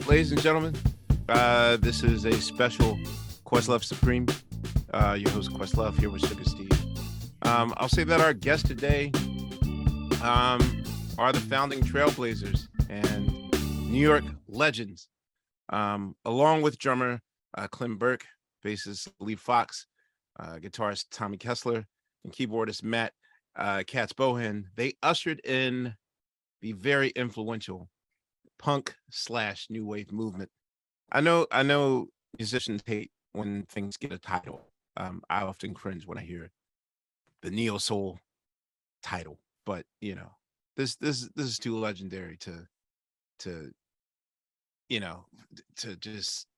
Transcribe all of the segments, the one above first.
ladies and gentlemen. This is a special Questlove Supreme. Your host Questlove here with Sugar Steve. I'll say that our guests today are the founding trailblazers and New York legends, along with drummer Clem Burke, bassist Lee Fox, guitarist Tommy Kessler, and keyboardist Matt Katz Bohan. They ushered in the very influential punk / new wave movement. I know musicians hate when things get a title. I often cringe when I hear the neo soul title, but this is too legendary to to just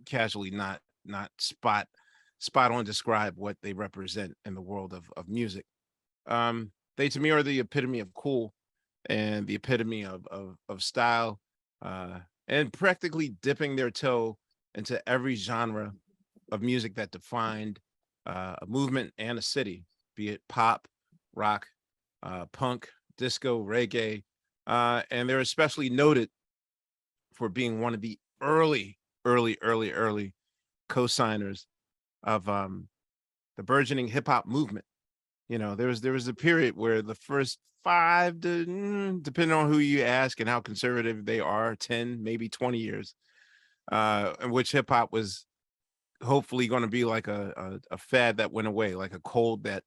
casually not spot on describe what they represent in the world of music. They to me are the epitome of cool and the epitome of style, and practically dipping their toe into every genre of music that defined a movement and a city, be it pop, rock, punk, disco, reggae, and they're especially noted for being one of the early co-signers of the burgeoning hip hop movement. There was a period where the first five to depending on who you ask and how conservative they are, 10, maybe 20 years, in which hip hop was hopefully going to be like a fad that went away, like a cold that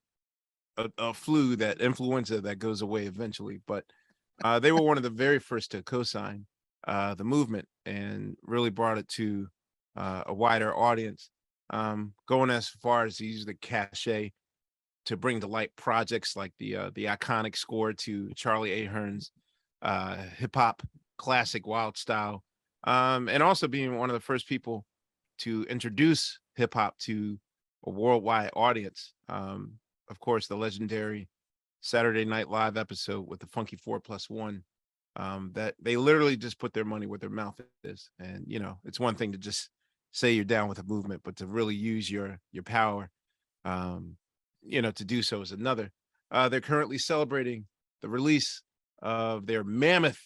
a flu, that influenza that goes away eventually. But they were one of the very first to co-sign the movement and really brought it to a wider audience, going as far as to use the cachet to bring to light projects like the iconic score to Charlie Ahearn's hip hop classic Wild Style, and also being one of the first people to introduce hip hop to a worldwide audience. Of course, the legendary Saturday Night Live episode with the Funky 4+1, that they literally just put their money where their mouth is. And it's one thing to just say you're down with a movement, but to really use your power, to do so is another. They're currently celebrating the release of their mammoth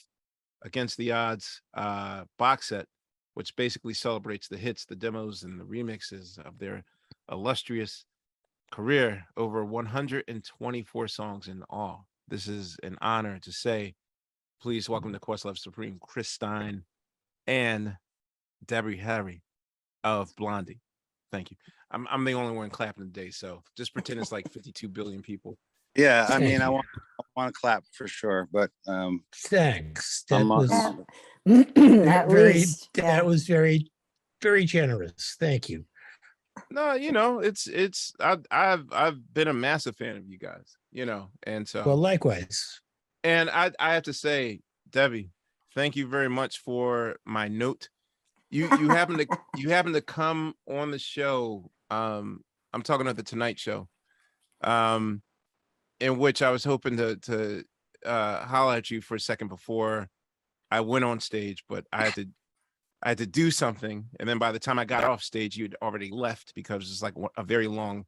Against the Odds box set, which basically celebrates the hits, the demos, and the remixes of their illustrious career, over 124 songs in all. This is an honor to say. Please welcome to Questlove Supreme, Chris Stein and Debbie Harry of Blondie. Thank you. I'm the only one clapping today, so just pretend it's like 52 billion people. Yeah, I mean, I want to clap for sure, but thanks. I'm That That was very, very generous. Thank you. No, I've been a massive fan of you guys, and so Well, likewise. And I have to say, Debbie, thank you very much for my note. You happen to come on the show. I'm talking about the Tonight Show, in which I was hoping to holler at you for a second before I went on stage, but I had to do something, and then by the time I got off stage, you'd already left because it's like a very long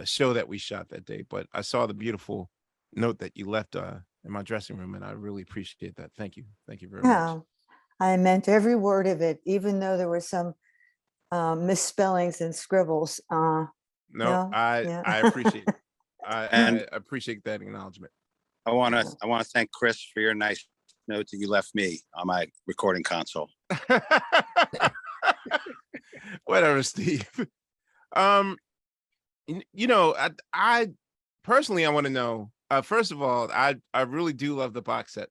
show that we shot that day. But I saw the beautiful note that you left in my dressing room, and I really appreciate that. Thank you very much. I meant every word of it, even though there were some misspellings and scribbles. I appreciate it. I appreciate that acknowledgement. I want to thank Chris for your nice note that you left me on my recording console. Whatever, Steve. I personally, I want to know, first of all, I really do love the box set.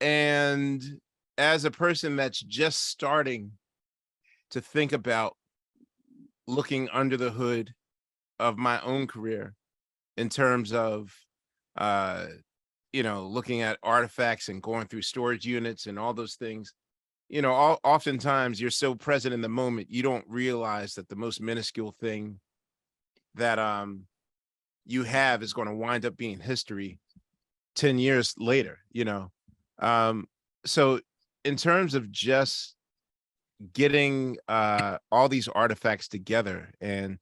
And as a person that's just starting to think about looking under the hood of my own career in terms of, looking at artifacts and going through storage units and all those things, oftentimes you're so present in the moment, you don't realize that the most minuscule thing that you have is going to wind up being history 10 years later, so in terms of just getting all these artifacts together and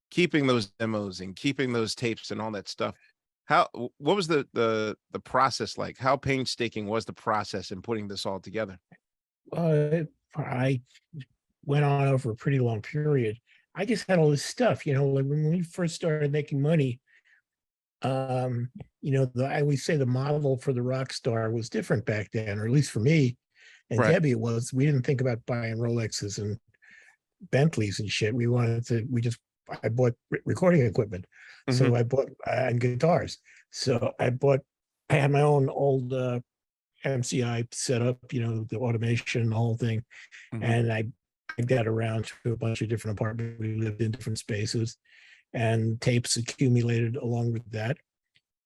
keeping those demos and keeping those tapes and all that stuff, what was the process like? How painstaking was the process in putting this all together? I went on over a pretty long period. I just had all this stuff, like when we first started making money. I always say the model for the rock star was different back then, or at least for me and Right. Debbie, it was. We didn't think about buying Rolexes and Bentleys and shit. I bought recording equipment. So Mhm. I bought and guitars. So I had my own old MCI set up, the automation, the whole thing. Mhm. And I got around to a bunch of different apartments. We lived in different spaces, and tapes accumulated along with that.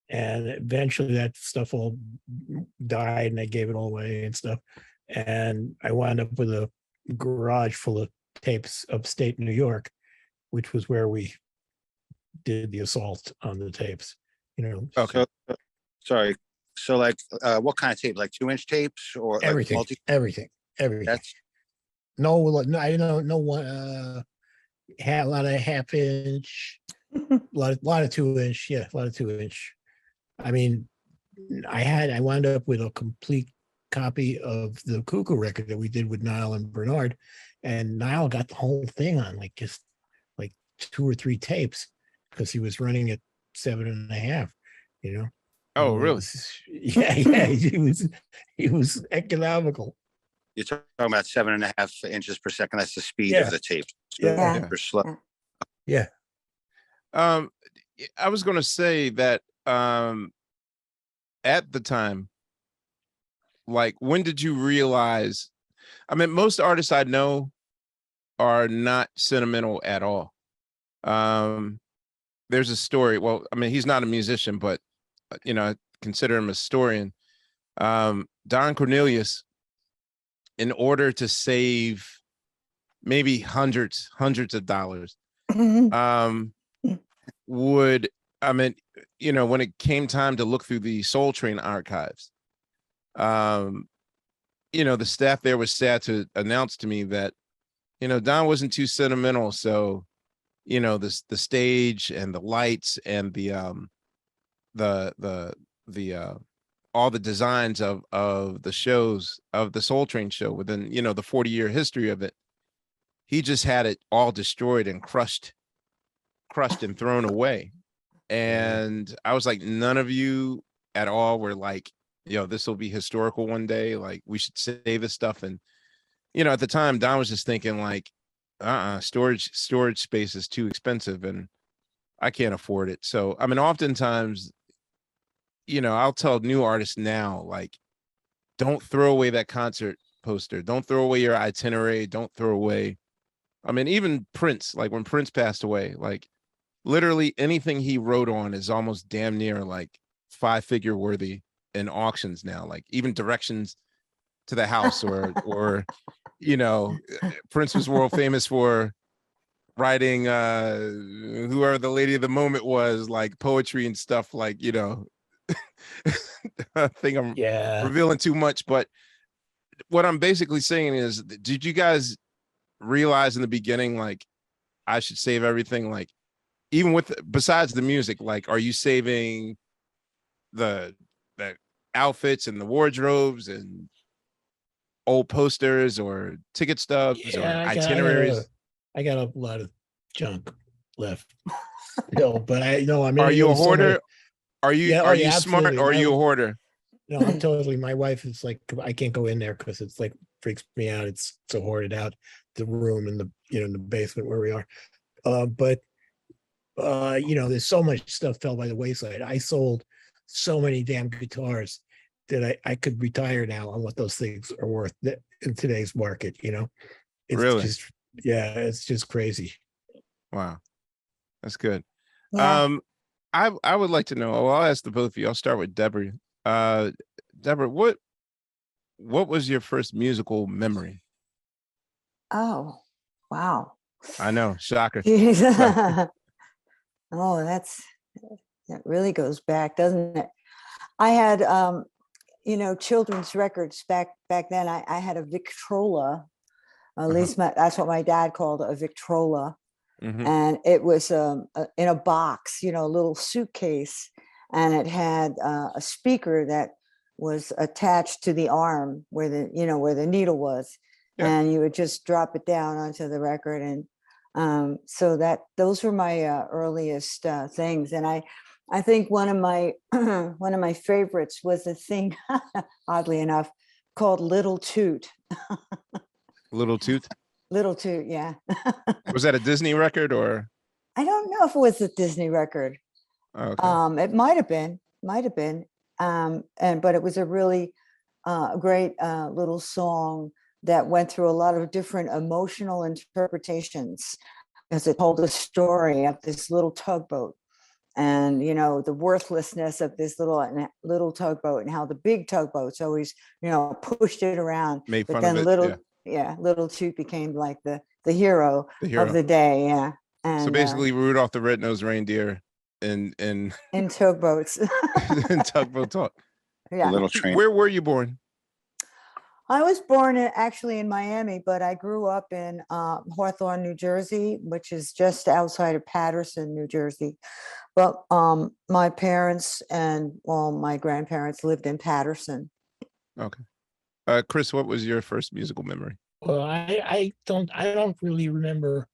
And eventually that stuff all died and I gave it all away and stuff. And I wound up with a garage full of tapes upstate New York, which was where we did the assault on the tapes, Okay. Sorry. So like, what kind of tape? Like 2-inch tapes or like everything, everything. That's I don't know what, had a lot of half-inch, a lot of 2-inch. Yeah, a lot of 2-inch. I mean, I wound up with a complete copy of the Cuckoo record that we did with Niall and Bernard, and Niall got the whole thing on just 2 or 3 tapes because he was running at 7.5. Oh, really? Yeah, he was economical. you're talking about 7.5 inches per second. That's the speed Yeah. of the tape. Yeah. Super slow. Yeah. I was going to say that at the time, like, when did you realize? I mean, most artists I know are not sentimental at all. There's a story. Well, I mean, he's not a musician, but I consider him a historian. Don Cornelius, in order to save maybe hundreds of dollars, would, I mean, when it came time to look through the Soul Train archives, the staff there was sad to announce to me that, Don wasn't too sentimental. So, the stage and the lights and the all the designs of the shows of the Soul Train show within, the 40-year history of it, he just had it all destroyed and crushed and thrown away. And I was like, none of you at all were like, this will be historical one day. Like, we should save this stuff. And, at the time, Don was just thinking like, storage space is too expensive and I can't afford it. So, I mean, oftentimes, I'll tell new artists now, like, don't throw away that concert poster. Don't throw away your itinerary. Don't throw away. I mean, even Prince, like when Prince passed away, like literally anything he wrote on is almost damn near like 5-figure worthy in auctions now. Like even directions to the house or Prince was world famous for writing whoever the lady of the moment was, like poetry and stuff, like I think I'm revealing too much, but what I'm basically saying is, did you guys realize in the beginning, like, I should save everything? Like, even besides the music, like, are you saving the outfits and the wardrobes and old posters or ticket stubs or itineraries? I got a lot of junk left. But I know, I mean, are you a hoarder? Are you smart or are you a hoarder? No, I'm totally. My wife is like, I can't go in there because it's like freaks me out. It's so hoarded out, the room and the in the basement where we are. But there's so much stuff fell by the wayside. I sold so many damn guitars that I could retire now on what those things are worth in today's market. It's really it's just crazy. Wow, that's good. Yeah. I would like to know. Well, I'll ask the both of you. I'll start with Deborah. Deborah, what was your first musical memory? Oh, wow. I know, shocker. Oh, that really goes back, doesn't it? I had children's records back then. I had a Victrola. At least that's what my dad called a Victrola. Mm-hmm. And it was in a box, a little suitcase, and it had a speaker that was attached to the arm where where the needle was, Yeah. and you would just drop it down onto the record. And so those were my earliest things. And I think one of my one of my favorites was a thing, oddly enough, called Little Toot. Little Tooth. Little Toot, yeah. Was that a Disney record or? I don't know if it was a Disney record. Oh, okay. It might have been, but it was a really great little song that went through a lot of different emotional interpretations, because it told a story of this little tugboat, and the worthlessness of this little tugboat, and how the big tugboats always pushed it around. Made But fun then of it. Little Toot became like the hero The hero. of the day. Yeah. So And basically, Rudolph the Red-Nosed Reindeer in in tugboats. in tugboat talk. A little train. Where were you born? I was born actually in Miami, but I grew up in Hawthorne, New Jersey, which is just outside of Paterson, New Jersey. But my parents and my grandparents lived in Paterson. Okay. Chris, what was your first musical memory? Well, I don't really remember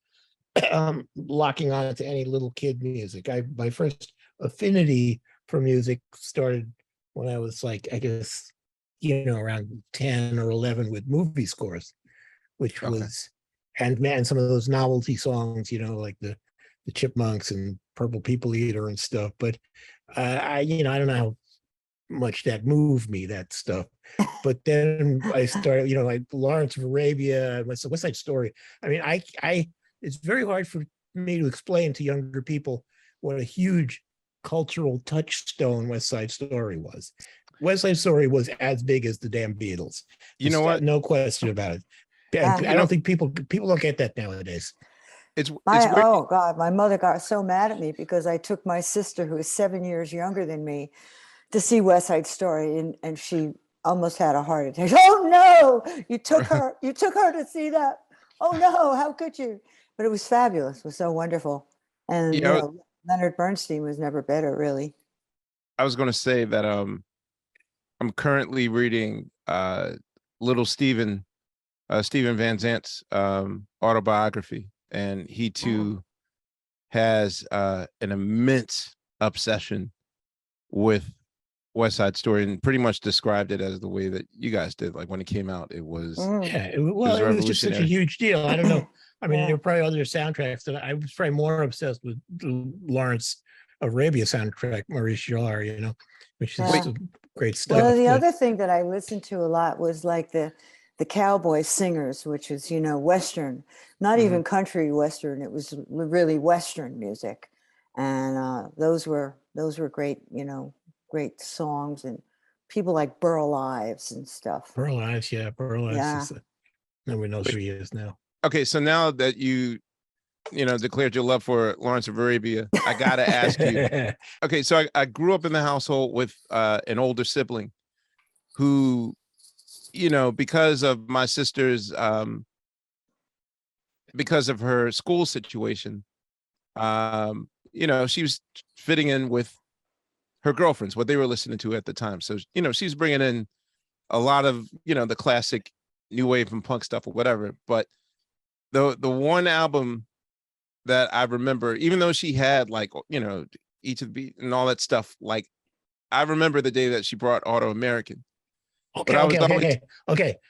locking on to any little kid music. My first affinity for music started when I was like, I guess, around 10 or 11 with movie scores, which was, and some of those novelty songs, like the Chipmunks and Purple People Eater and stuff. But I don't know how much that moved me, that stuff. But then I started, like Lawrence of Arabia, West Side Story. I mean, it's very hard for me to explain to younger people what a huge cultural touchstone West Side Story was. West Side Story was as big as the damn Beatles. You know what? No question about it. And I don't think people don't get that nowadays. It's weird. Oh God, my mother got so mad at me because I took my sister, who is 7 years younger than me, to see West Side Story, and she almost had a heart attack. Oh no, you took her to see that. Oh no, how could you? But it was fabulous. It was so wonderful. And Leonard Bernstein was never better, really. I was going to say that I'm currently reading little Stephen Van Zant's autobiography, and he too has an immense obsession with West Side Story, and pretty much described it as the way that you guys did. Like when it came out, it was it was just such a huge deal. I don't know. I mean, there were probably other soundtracks that I was probably more obsessed with the Lawrence of Arabia soundtrack, Maurice Jarre, which is great stuff. Well, the other thing that I listened to a lot was like the cowboy singers, which is Western, not even country Western. It was really Western music, and those were great, great songs, and people like Burl Ives and stuff. Burl Ives, Burl Ives. Nobody knows who he is now. Okay, so now that you declared your love for Lawrence of Arabia, I gotta ask you. Okay, so I grew up in the household with an older sibling who, because of my sister's, because of her school situation, she was fitting in with her girlfriends, what they were listening to at the time. So, she's bringing in a lot of, the classic new wave and punk stuff or whatever. But the one album that I remember, even though she had like, Each of the Beat and all that stuff, like I remember the day that she brought Auto American. Okay.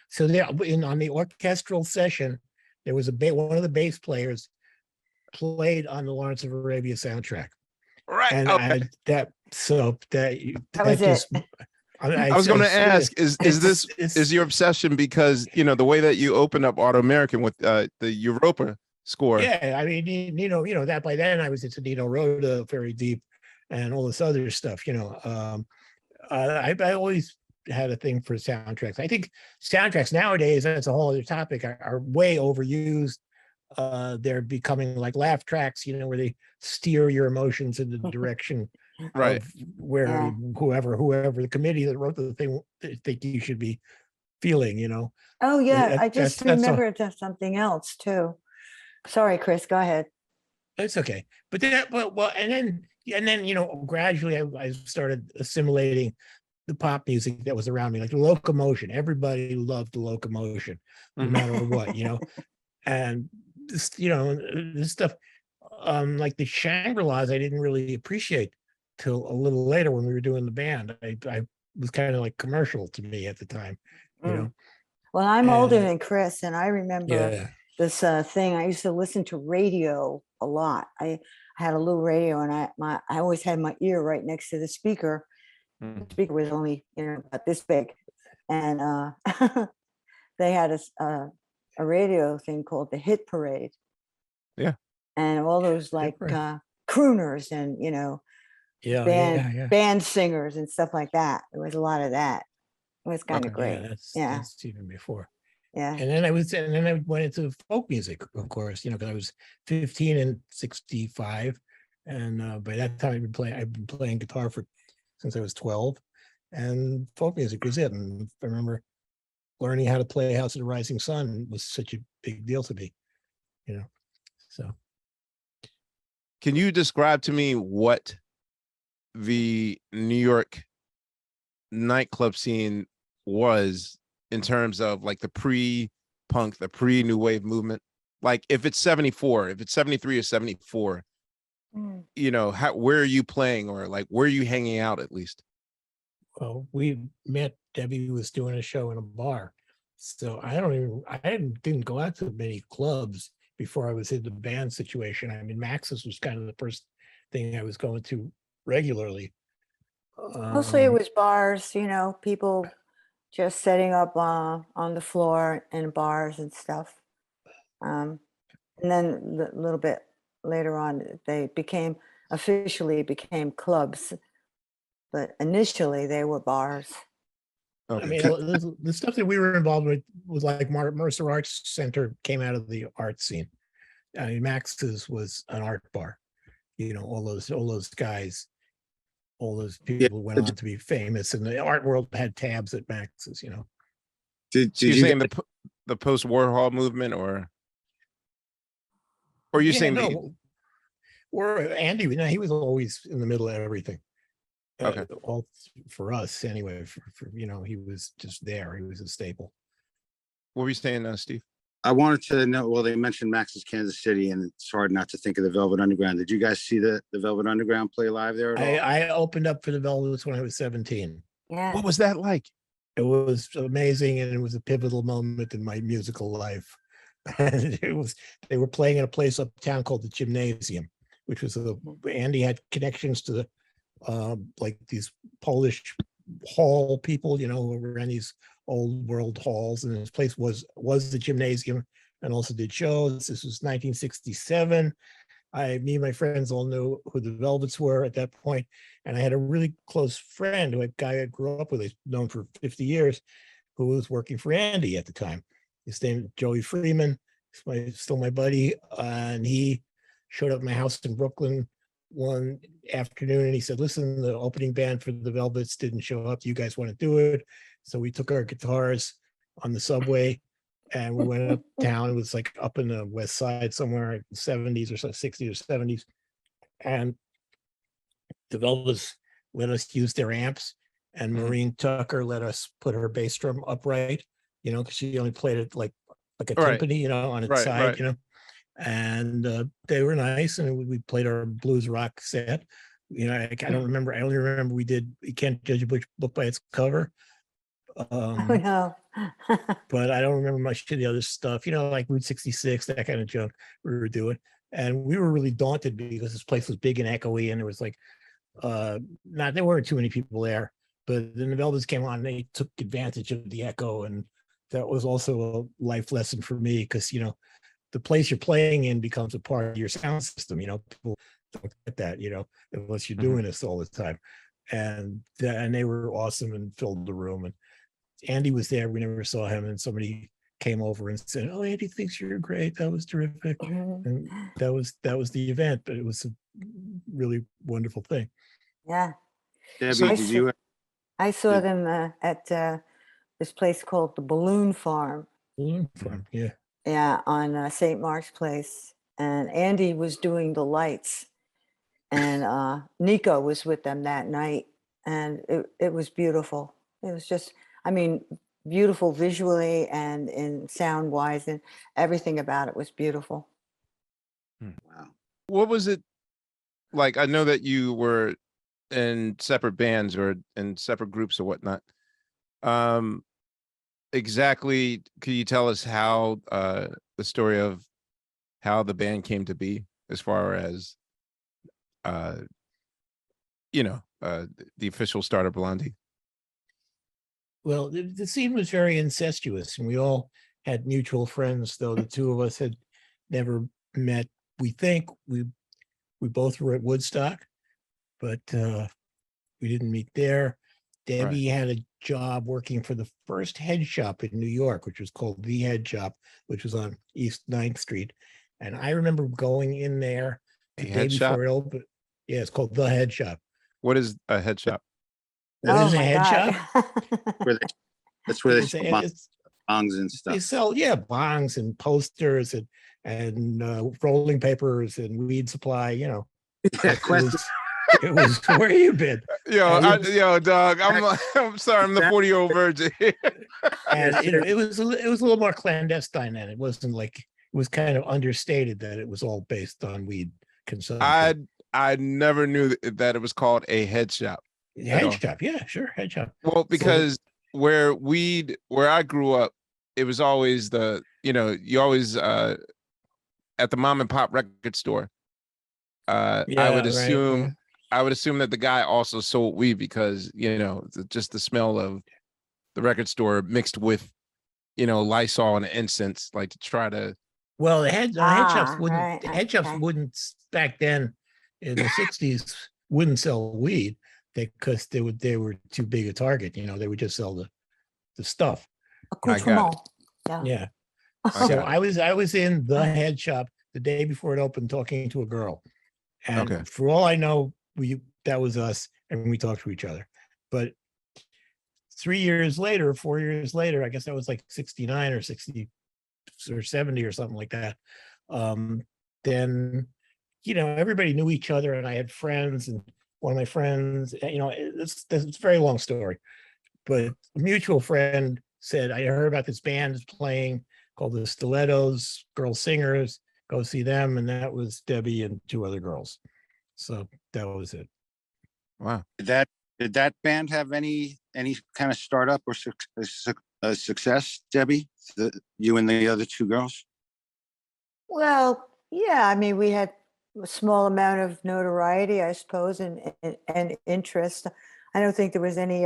So there, on the orchestral session, there was one of the bass players played on the Lawrence of Arabia soundtrack. Right. And that was just, it. I was going to ask, is your obsession because, the way that you open up Auto American with the Europa score? Yeah, I mean, Nino, that by then I was into Nino Rota very deep and all this other stuff, I always had a thing for soundtracks. I think soundtracks nowadays, that's a whole other topic, are way overused. They're becoming like laugh tracks, where they steer your emotions in the direction right of where whoever the committee that wrote the thing think you should be feeling. Oh yeah, I just remembered something else too. Sorry, Chris, go ahead. It's okay. But then Yeah, and then gradually I started assimilating the pop music that was around me, like the Locomotion. Everybody loved the Locomotion, no matter what, and this stuff, like the Shangri-Las, I didn't really appreciate till a little later when we were doing the band. I was kind of like commercial to me at the time, you know. Well, I'm older And than Chris, and I remember yeah, this thing. I used to listen to radio a lot. I had a little radio, and I always had my ear right next to the speaker. The speaker was only about this big, and they had a radio thing called the Hit Parade. Yeah. And all those like crooners and band singers and stuff like that. There was a lot of that. It was kind of great. Yeah, that's even before. Yeah. And then I went into folk music, of course, because I was 15 and 65. And by that time I've been playing guitar since I was 12. And folk music was it. And I remember learning how to play House of the Rising Sun was such a big deal to me, so. Can you describe to me what the New York nightclub scene was in terms of like the pre-punk, the pre-new wave movement? Like if it's 74, if it's 73 or 74, where are you playing, or like where are you hanging out at least? Well, we met, Debbie was doing a show in a bar. So I didn't go out to many clubs before I was in the band situation. I mean, Max's was kind of the first thing I was going to regularly. Mostly it was bars, people just setting up on the floor in bars and stuff. And then a little bit later on, they officially became clubs. But initially they were bars. I mean, the stuff that we were involved with was like Mercer Arts Center came out of the art scene. I mean, Max's was an art bar. All those guys, all those people went on to be famous, and the art world had tabs at Max's. Did you you saying the post Warhol movement, or you saying no? Or Andy, he was always in the middle of everything. Okay. All for us anyway. For he was just there. He was a staple. What were you saying, Steve? I wanted to know. Well, they mentioned Max's Kansas City, and it's hard not to think of the Velvet Underground. Did you guys see the Velvet Underground play live there at all? I opened up for the Velvets when I was 17. Yeah. What was that like? It was amazing, and it was a pivotal moment in my musical life. And they were playing in a place uptown called the Gymnasium, which was Andy had connections to the like these Polish hall people, who ran these old world halls, and this place was the Gymnasium, and also did shows. This was 1967. Me and my friends all knew who the Velvets were at that point, and I had a really close friend, a guy I grew up with, I've known for 50 years, who was working for Andy at the time. His name is Joey Freeman. He's still my buddy, and he showed up at my house in Brooklyn one afternoon, and he said, "Listen, the opening band for the Velvets didn't show up. Do you guys want to do it?" So we took our guitars on the subway and we went uptown. It was like up in the West Side somewhere, 70s or so, 60s or 70s. And the Velvets let us use their amps, and Maureen Tucker let us put her bass drum upright, because she only played it like a timpani, on its side, and they were nice, and we played our blues rock set. I don't remember. I only remember we did "You Can't Judge a Book by Its Cover." Oh no. But I don't remember much of the other stuff, like Route 66, that kind of junk we were doing. And we were really daunted because this place was big and echoey, and there was like there weren't too many people there. But then the Velvets came on, and they took advantage of the echo, and that was also a life lesson for me, because the place you're playing in becomes a part of your sound system. People don't get that, unless you're doing this all the time. And they were awesome and filled the room. And Andy was there. We never saw him, and somebody came over and said, "Oh, Andy thinks you're great. That was terrific." And that was the event, but it was a really wonderful thing. Yeah. Debbie, I saw them at this place called the Balloon Farm. Balloon Farm, yeah. Yeah, on St. Mark's Place. And Andy was doing the lights. and Nico was with them that night, and it was beautiful. It was just, I mean, beautiful visually and in sound wise, and everything about it was beautiful. Wow. What was it like? I know that you were in separate bands or in separate groups or whatnot. Exactly, could you tell us how the story of how the band came to be, as far as uh the official start of Blondie? Well, the scene was very incestuous, and we all had mutual friends, though the two of us had never met. We think we both were at Woodstock, but we didn't meet there. Debbie had a job working for the first head shop in New York, which was called The Head Shop, which was on East 9th Street. And I remember going in there A the day head shop? before it opened. Yeah, it's called The Head Shop. What is a head shop? What Oh is a my head God. shop? That's where they It's, sell it's, bongs and they stuff. sell, yeah, bongs and posters and rolling papers and weed supply, you know. Yeah, It was where you been. Yo, dog, I'm sorry, I'm the 40-year-old virgin. And you know, it was a little more clandestine then. It wasn't like, it was kind of understated that it was all based on weed consumption. I never knew that it was called a head shop. Head shop, yeah, sure, head shop. Well, because where I grew up, it was always you always at the mom and pop record store. I would assume that the guy also sold weed, because just the smell of the record store mixed with Lysol and incense, like to try to. Well, the head shops wouldn't, Right, the head shops okay. wouldn't back then in the 60s wouldn't sell weed because they were too big a target. They would just sell the stuff. Accoutrement. Yeah. Yeah. I So got it. I was in the head shop the day before it opened talking to a girl. And Okay. for all I know, that was us, and we talked to each other. But 4 years later, I guess that was like 69 or 60 or 70 or something like that. Then everybody knew each other, and I had friends, and one of my friends, it's a very long story, but a mutual friend said, I heard about this band is playing called the Stilettos, girl singers, go see them. And that was Debbie and two other girls. So that was it. Wow. Did that band have any kind of startup or success, Debbie? You and the other two girls? Well, yeah, I mean, we had a small amount of notoriety, I suppose, and interest. I don't think there was any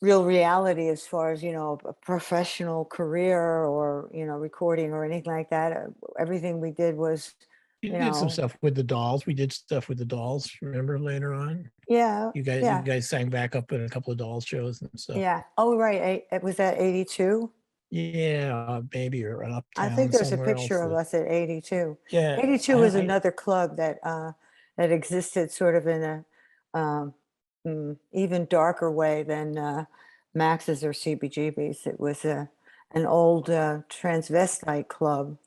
real reality as far as, a professional career or, recording or anything like that. Everything we did was, You did some stuff with the Dolls. We did stuff with the Dolls, remember, later on? Yeah. You guys sang back up in a couple of Dolls shows and stuff. Yeah. Oh, right. It was at 82. Yeah, maybe, or an uptown. I think there's a somewhere picture else of us at 82. Yeah. 82 was another club that existed sort of in a even darker way than Max's or CBGB's. It was an old transvestite club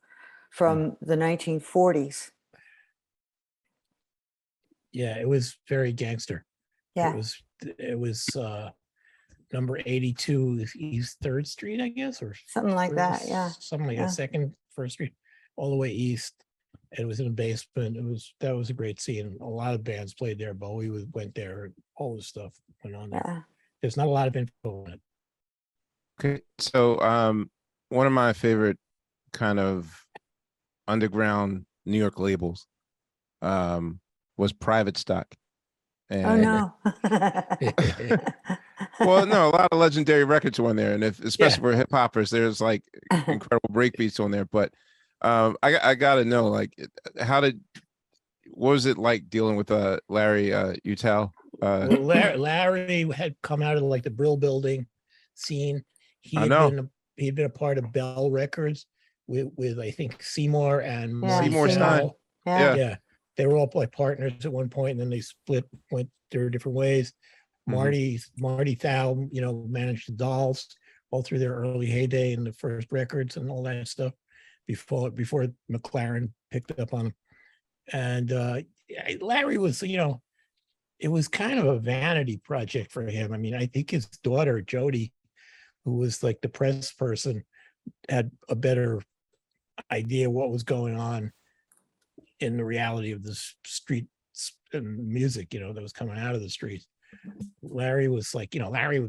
from the 1940s. Yeah, it was very gangster. Yeah. It was number 82 East 3rd Street, I guess, or something like that. Yeah. Something like that, 1st Street, all the way east. It was in a basement. That was a great scene. A lot of bands played there. Bowie went there. All the stuff went on there. Yeah. There's not a lot of info on it. Okay, so one of my favorite kind of underground New York labels was Private Stock. And, oh no. Well, no, a lot of legendary records on there, and especially for hip hoppers, there's like incredible breakbeats on there. But I gotta know, like, what was it like dealing with Larry Utal? Well, Larry had come out of like the Brill Building scene. He'd been a part of Bell Records with I think Seymour and Marty Seymour Stein. Yeah, they were all like partners at one point, and then they split, went their different ways. Marty Thau, managed the Dolls all through their early heyday and the first records and all that stuff before McLaren picked up on them. And Larry was, it was kind of a vanity project for him. I mean, I think his daughter, Jody, who was like the press person, had a better idea what was going on in the reality of the street and music, that was coming out of the streets. Larry was like, Larry,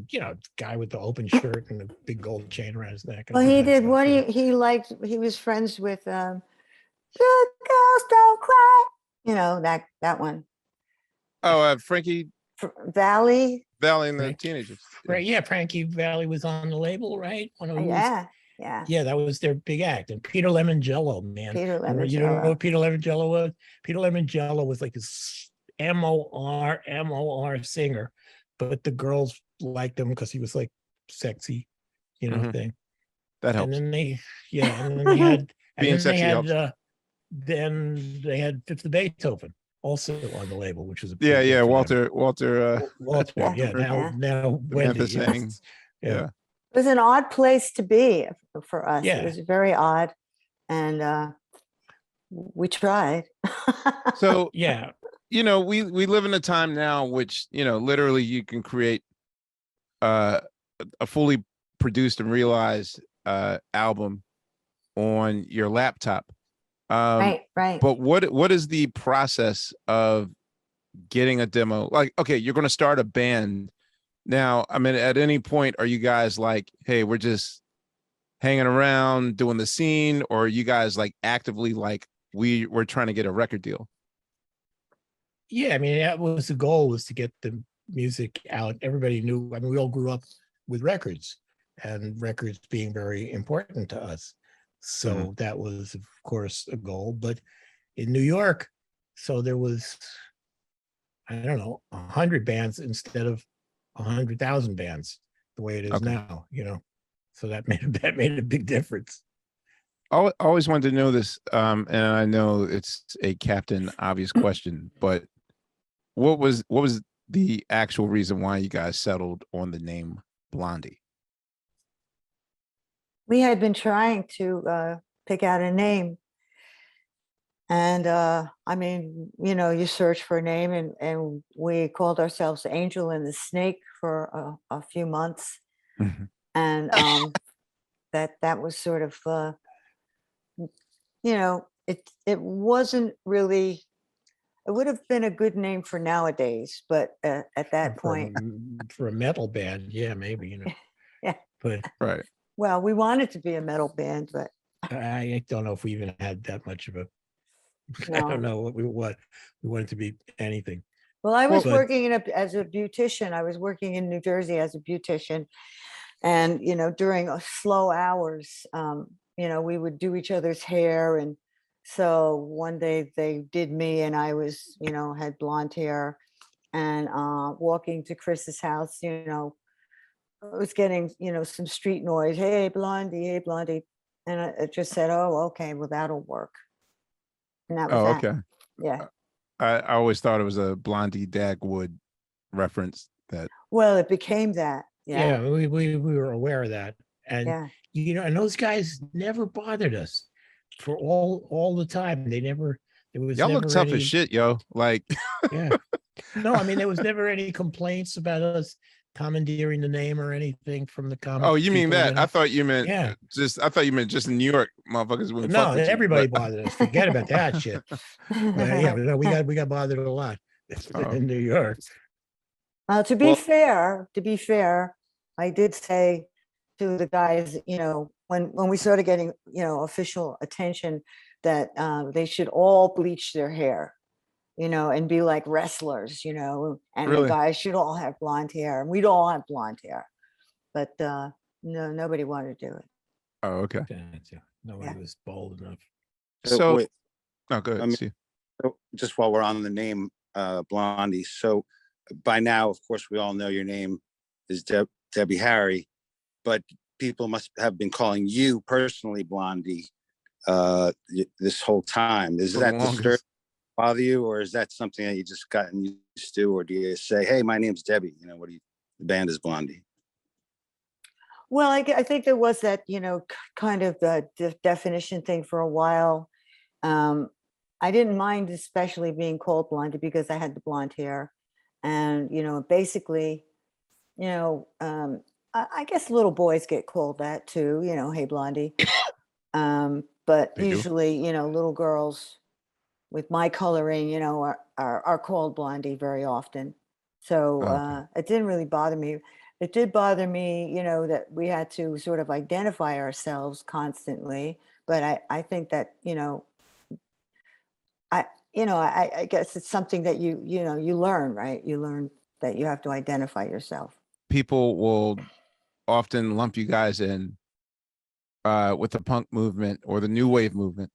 guy with the open shirt and the big gold chain around his neck. Well, he did what he liked. He was friends with Good Girls Don't Cry. That one. Oh, Frankie Valley. Valley and the Teenagers. Right. Yeah. Frankie Valley was on the label, right? Yeah. Yeah, that was their big act. And Peter Lemongello, man. Peter You know Lemongello. what Peter Lemongello was? Peter Lemongello was like this MOR singer, but the girls liked him because he was like sexy, Mhm. thing. That And helps. then and then they had, Being sexy helps. then they had Fifth of Beethoven also on the label, which was a Yeah, big yeah. hit for Walter, Walter, Yeah, now Samantha Wendy, saying, yeah. It was an odd place to be for us. Yeah. It was very odd, and we tried. So yeah, we live in a time now which literally you can create a fully produced and realized album on your laptop. Right. But what is the process of getting a demo? Like, okay, you're going to start a band now. I mean, at any point, are you guys like, hey, we're just hanging around doing the scene, or are you guys like actively like we're trying to get a record deal? Yeah, I mean, that was the goal, was to get the music out. Everybody knew, I mean, we all grew up with records, and records being very important to us. So that was, of course, a goal. But in New York, so there was, I don't know, 100 bands instead of 100,000 bands, the way it is Okay. now, So that made a big difference. I always wanted to know this, and I know it's a Captain Obvious question, but what was the actual reason why you guys settled on the name Blondie? We had been trying to pick out a name. And I mean, you search for a name, and we called ourselves Angel and the Snake for a few months. Mhm. And that was sort of, it wasn't really, it would have been a good name for nowadays, but at that point, For a metal band, yeah, maybe, Yeah. But Right. well, we wanted to be a metal band, but I don't know if we even had that much of a, I no. don't know what we wanted to be anything. Well, I was But- working as a beautician. I was working in New Jersey as a beautician. And, during slow hours, we would do each other's hair. And so one day they did me, and I was, had blonde hair, and walking to Chris's house, I was getting, some street noise. Hey, Blondie, hey, Blondie. And I just said, oh, okay, well, that'll work. And that was Oh, that. okay. Yeah. I always thought it was a Blondie Dagwood reference. That Well, it became that. Yeah, we were aware of that. And, Yeah. And those guys never bothered us for all the time. There was y'all never look tough any, as shit, yo. Like, yeah. No, I mean, there was never any complaints about us commandeering the name or anything from the comic. oh, you mean people, that? I thought you meant Yeah. I thought you meant just in New York, motherfuckers wouldn't fuck No, with you, everybody but- bothered us. Forget about that shit. Yeah, no, we got bothered a lot Oh. in New York. To be fair, I did say to the guys, when we started getting, official attention, that they should all bleach their hair, and be like wrestlers, and Really? the guys should all have blonde hair, and we'd all have blonde hair. But no, nobody wanted to do it. Oh, okay. Nobody Yeah. was bold enough. So, wait, no, go ahead. I mean- Steve. so just while we're on the name Blondie, so by now, of course, we all know your name is Debbie Harry, but people must have been calling you personally Blondie this whole time. Is For that the disturb longest. bother you, or is that something that you just gotten used to, or do you say, hey, my name's Debbie, the band is Blondie? Well, I think there was that, kind of the definition thing for a while. I didn't mind especially being called Blondie because I had the blonde hair. And, basically, I guess little boys get called that too, hey, Blondie. But They do. usually, little girls with my coloring, are called Blondie very often. So Oh, okay. it didn't really bother me. It did bother me, that we had to sort of identify ourselves constantly. But I think that, I guess it's something that you learn, right? You learn that you have to identify yourself. People will often lump you guys in with the punk movement or the new wave movement.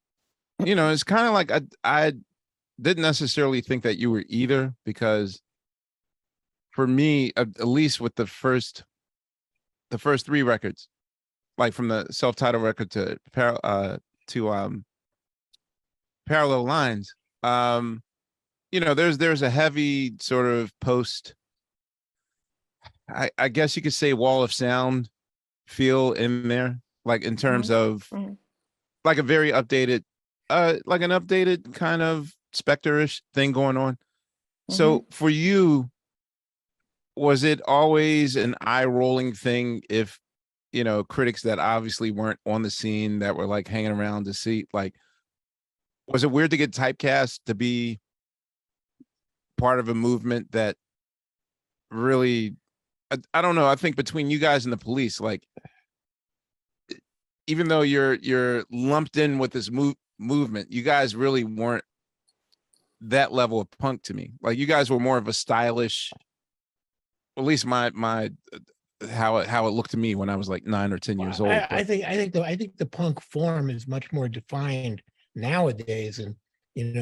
It's kind of like I didn't necessarily think that you were either, because for me, at least with the first three records, like from the self-titled record to Parallel Lines, there's a heavy sort of post, I guess you could say, wall of sound feel in there, like in terms of Mhm. like a very updated, like an updated kind of Spectre-ish thing going on. So for you, was it always an eye-rolling thing if, critics that obviously weren't on the scene, that were like hanging around to see, like, was it weird to get typecast to be part of a movement that really, I don't know, I think between you guys and the Police, like, even though you're lumped in with this movement, you guys really weren't that level of punk to me. Like, you guys were more of a stylish, at least my how it looked to me when I was like 9 or 10 years old. I think the punk form is much more defined nowadays, and in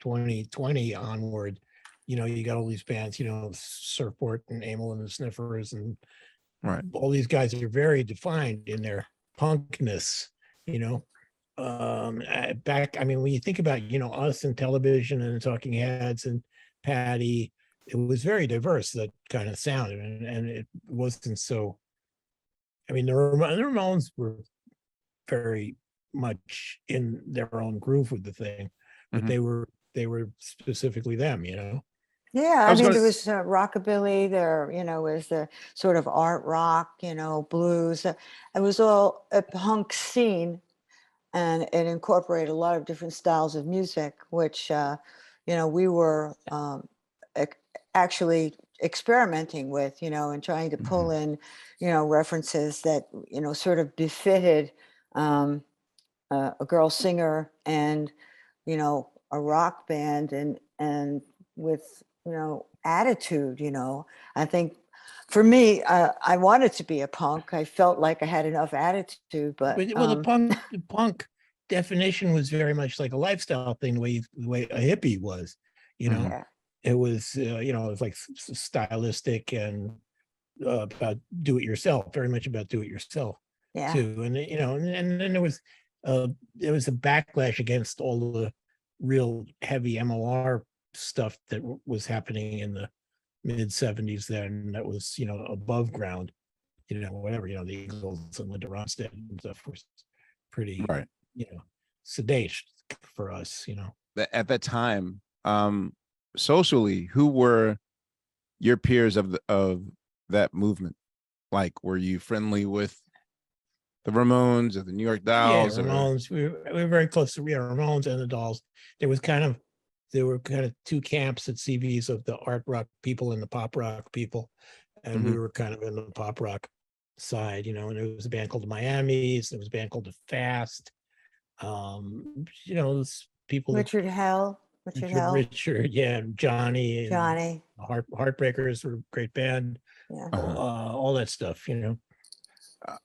2020 onward, you got all these bands, Surfport and Amyl and the Sniffers, and Right. all these guys are very defined in their punkness. When you think about us and Television and Talking Heads and Patty, it was very diverse, that kind of sound, and it wasn't so. I mean, the Ramones were very much in their own groove with the thing, but Mhm. they were specifically them. Yeah, I I was mean, gonna there was rockabilly, there, was the sort of art rock, blues. It was all a punk scene, and it incorporated a lot of different styles of music, which, we were ac- actually experimenting with, and trying to pull in, references that, sort of befitted um, a girl singer and, a rock band, and with, attitude. I think for me, I wanted to be a punk. I felt like I had enough attitude, but Well, the punk definition was very much like a lifestyle thing, the way a hippie was. You know, Mhm. yeah, it was it was like stylistic and about do it yourself, very much about do it yourself yeah. too. And and then there was a backlash against all the real heavy MLR stuff that was happening in the mid 70s. Then that was above ground. Whatever, the Eagles and Linda Ronstadt and stuff was pretty, Right. sedate for us. At that time, socially, who were your peers of that movement? Like, were you friendly with the Ramones or the New York Yeah, Dolls, or? Ramones. We were very close to Ramones and the Dolls. There were kind of two camps at CVs of the art rock people and the pop rock people, and we Mhm. were kind of in the pop rock side. And there was a band called the Miamis. There was a band called the Fast. Those people that Richard Hell, Richard, yeah, Johnny and Johnny. Heartbreakers were a great band. Yeah. Uh-huh. All that stuff. Uh,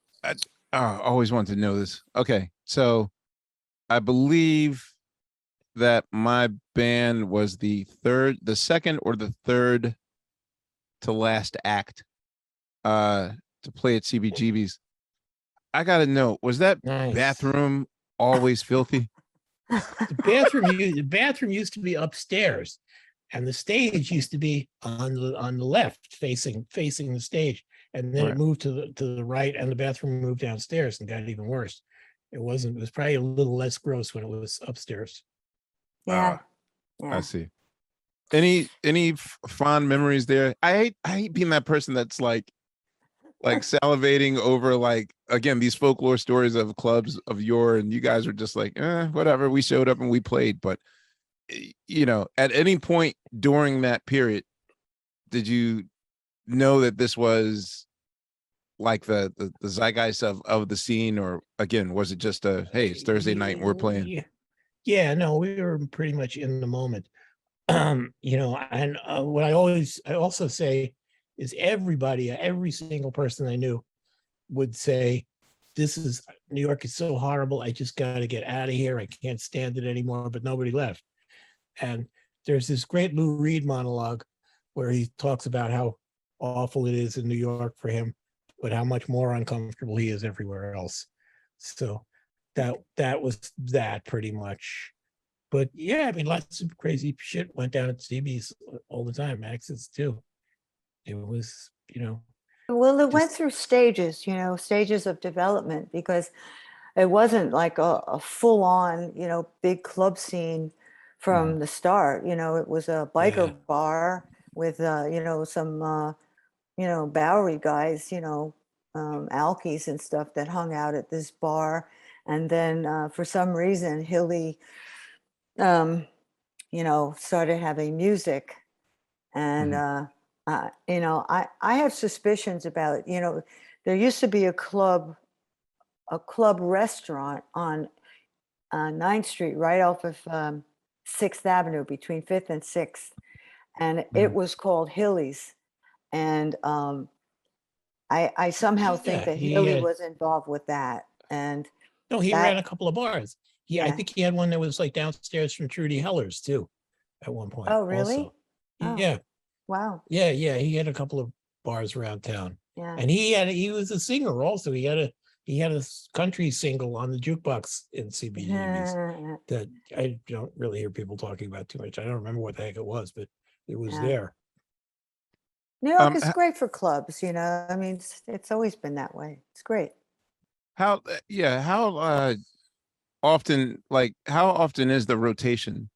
I always wanted to know this. Okay, so I believe that my band was the second or the third to last act to play at CBGB's. I gotta know, was that Nice. bathroom always filthy? The bathroom used to be upstairs, and the stage used to be on the left, facing the stage, and then it Right. moved to the right, and the bathroom moved downstairs and got even worse. It was probably a little less gross when it was upstairs. Yeah. I Yeah. see. Any fond memories there? I hate being that person that's like salivating over like again these folklore stories of clubs of yore, and you guys are just like whatever. We showed up and we played, but at any point during that period, did you know that this was like the zeitgeist of the scene, or again was it just a hey, it's Thursday night and we're playing? Yeah, no, we were pretty much in the moment. And what I also say is every single person I knew would say, this is New York is so horrible. I just got to get out of here. I can't stand it anymore. But nobody left. And there's this great Lou Reed monologue where he talks about how awful it is in New York for him, but how much more uncomfortable he is everywhere else. So that was that pretty much. But yeah, I mean, lots of crazy shit went down at CB's all the time. Max's too. It was, Well, it went just through stages, stages of development, because it wasn't like a full on, big club scene from the start. It was a biker yeah. bar with, some, Bowery guys, alkies and stuff that hung out at this bar. And then for some reason, Hilly, started having music. And, I have suspicions about, there used to be a club restaurant on 9th Street, right off of 6th Avenue between 5th and 6th. And it Mhm. was called Hilly's. And I somehow think Yeah, that Hilly was involved with that. And no, he ran that, a couple of bars. I yeah. think he had one that was like downstairs from Trudy Heller's too, at one point. Oh, really? Also, Oh, yeah, wow. yeah. He had a couple of bars around town, Yeah. and he was a singer also. He had a country single on the jukebox in CBGB's that I don't really hear people talking about too much. I don't remember what the heck it was, but it was Yeah. there. New York Um, is great for clubs, I mean, it's always been that way. It's great. how how often is the rotation?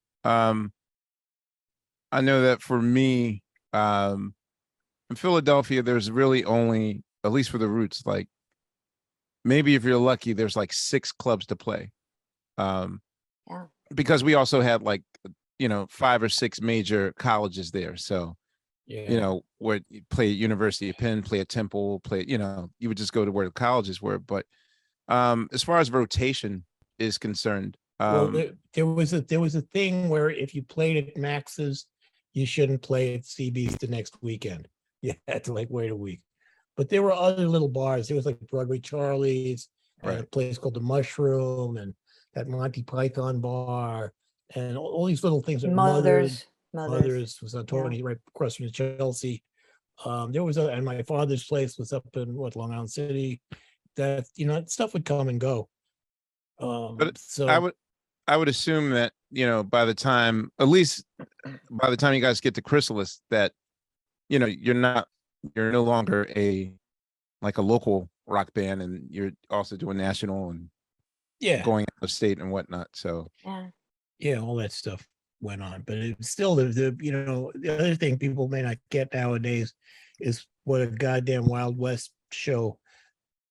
I know that for me, in Philadelphia, there's really only, at least for the Roots, like maybe if you're lucky, there's like 6 clubs to play. Um, Yeah. because we also had like 5 or 6 major colleges there. So, Yeah. where you play at University of Penn, play at Temple, you would just go to where the colleges were. But as far as rotation is concerned, Well, there was a thing where if you played at Max's, you shouldn't play at CB's the next weekend. You had to like wait a week. But there were other little bars. There was like Broadway Charlie's and a right. place called the Mushroom and that Monty Python bar and all these little things. Mothers. Mothers was on Yeah. Tony right across from Chelsea. There was and my father's place was up in Long Island City. That stuff would come and go. But So I would assume that, by the time, at least by the time you guys get to Chrysalis, that, you're no longer like a local rock band, and you're also doing national and yeah, going out of state and whatnot. So, Yeah. all that stuff went on, but it's still the other thing people may not get nowadays is what a goddamn Wild West show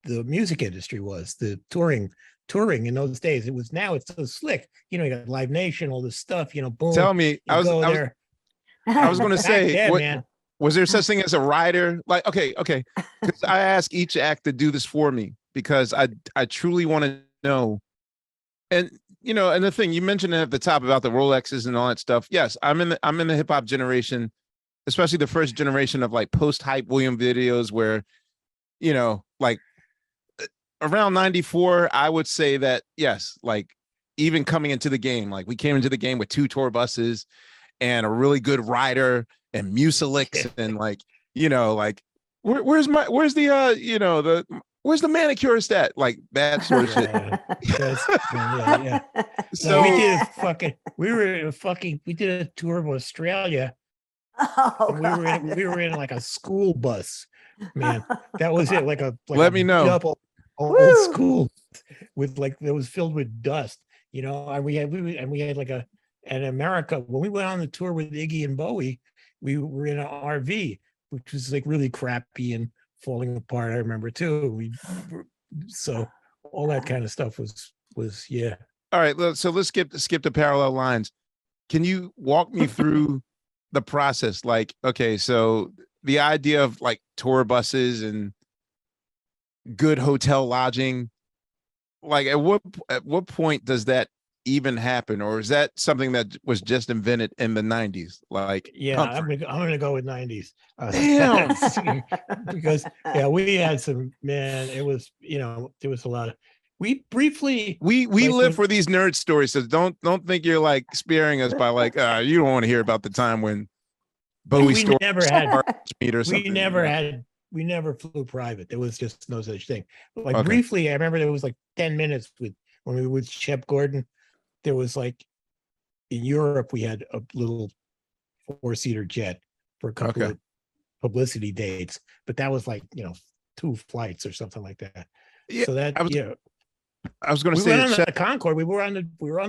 the music industry was. The touring in those days, now it's so slick. You got Live Nation, all this stuff. Boom, tell me, you go there. I was going to Back say, then, what man. was there such thing as a rider? Like, okay, 'cause I ask each act to do this for me because I truly want to know. And and the thing you mentioned at the top about the Rolexes and all that stuff. Yes, I'm in the hip hop generation, especially the first generation of like post hype William videos where, like around 94, I would say that yes, like even coming into the game, like we came into the game with 2 tour buses and a really good rider and Mucilix and like, like where's the manicurist at? Like that sort of shit. Yeah. So We did a tour of Australia. Oh, And we were in like a school bus, man. That was it, like let me know. Old school with like that was filled with dust, and we had like And America, when we went on the tour with Iggy and Bowie, we were in an RV, which was like really crappy and falling apart. I remember too. So all that kind of stuff was yeah. All right, so let's skip the parallel lines. Can you walk me through the process? Like, okay, so the idea of like tour buses and good hotel lodging, like at what point does that even happen, or is that something that was just invented in the 90s? Like, Yeah, I'm gonna go with 90s. Damn. Because yeah, we had some, man, it was, there was a lot of, we briefly we like live when- for these nerd stories, so don't think you're like sparing us by like you don't want to hear about the time when Bowie we store never had meet or we something. never flew private. There was just no such thing. But like Okay. briefly, I remember there was like 10 minutes when we were with Shep Gordon. There was like in Europe, we had a little 4-seater jet for a couple Okay. of publicity dates, but that was like 2 flights or something like that. Yeah, So that I was going to we went say on the Concorde. We were on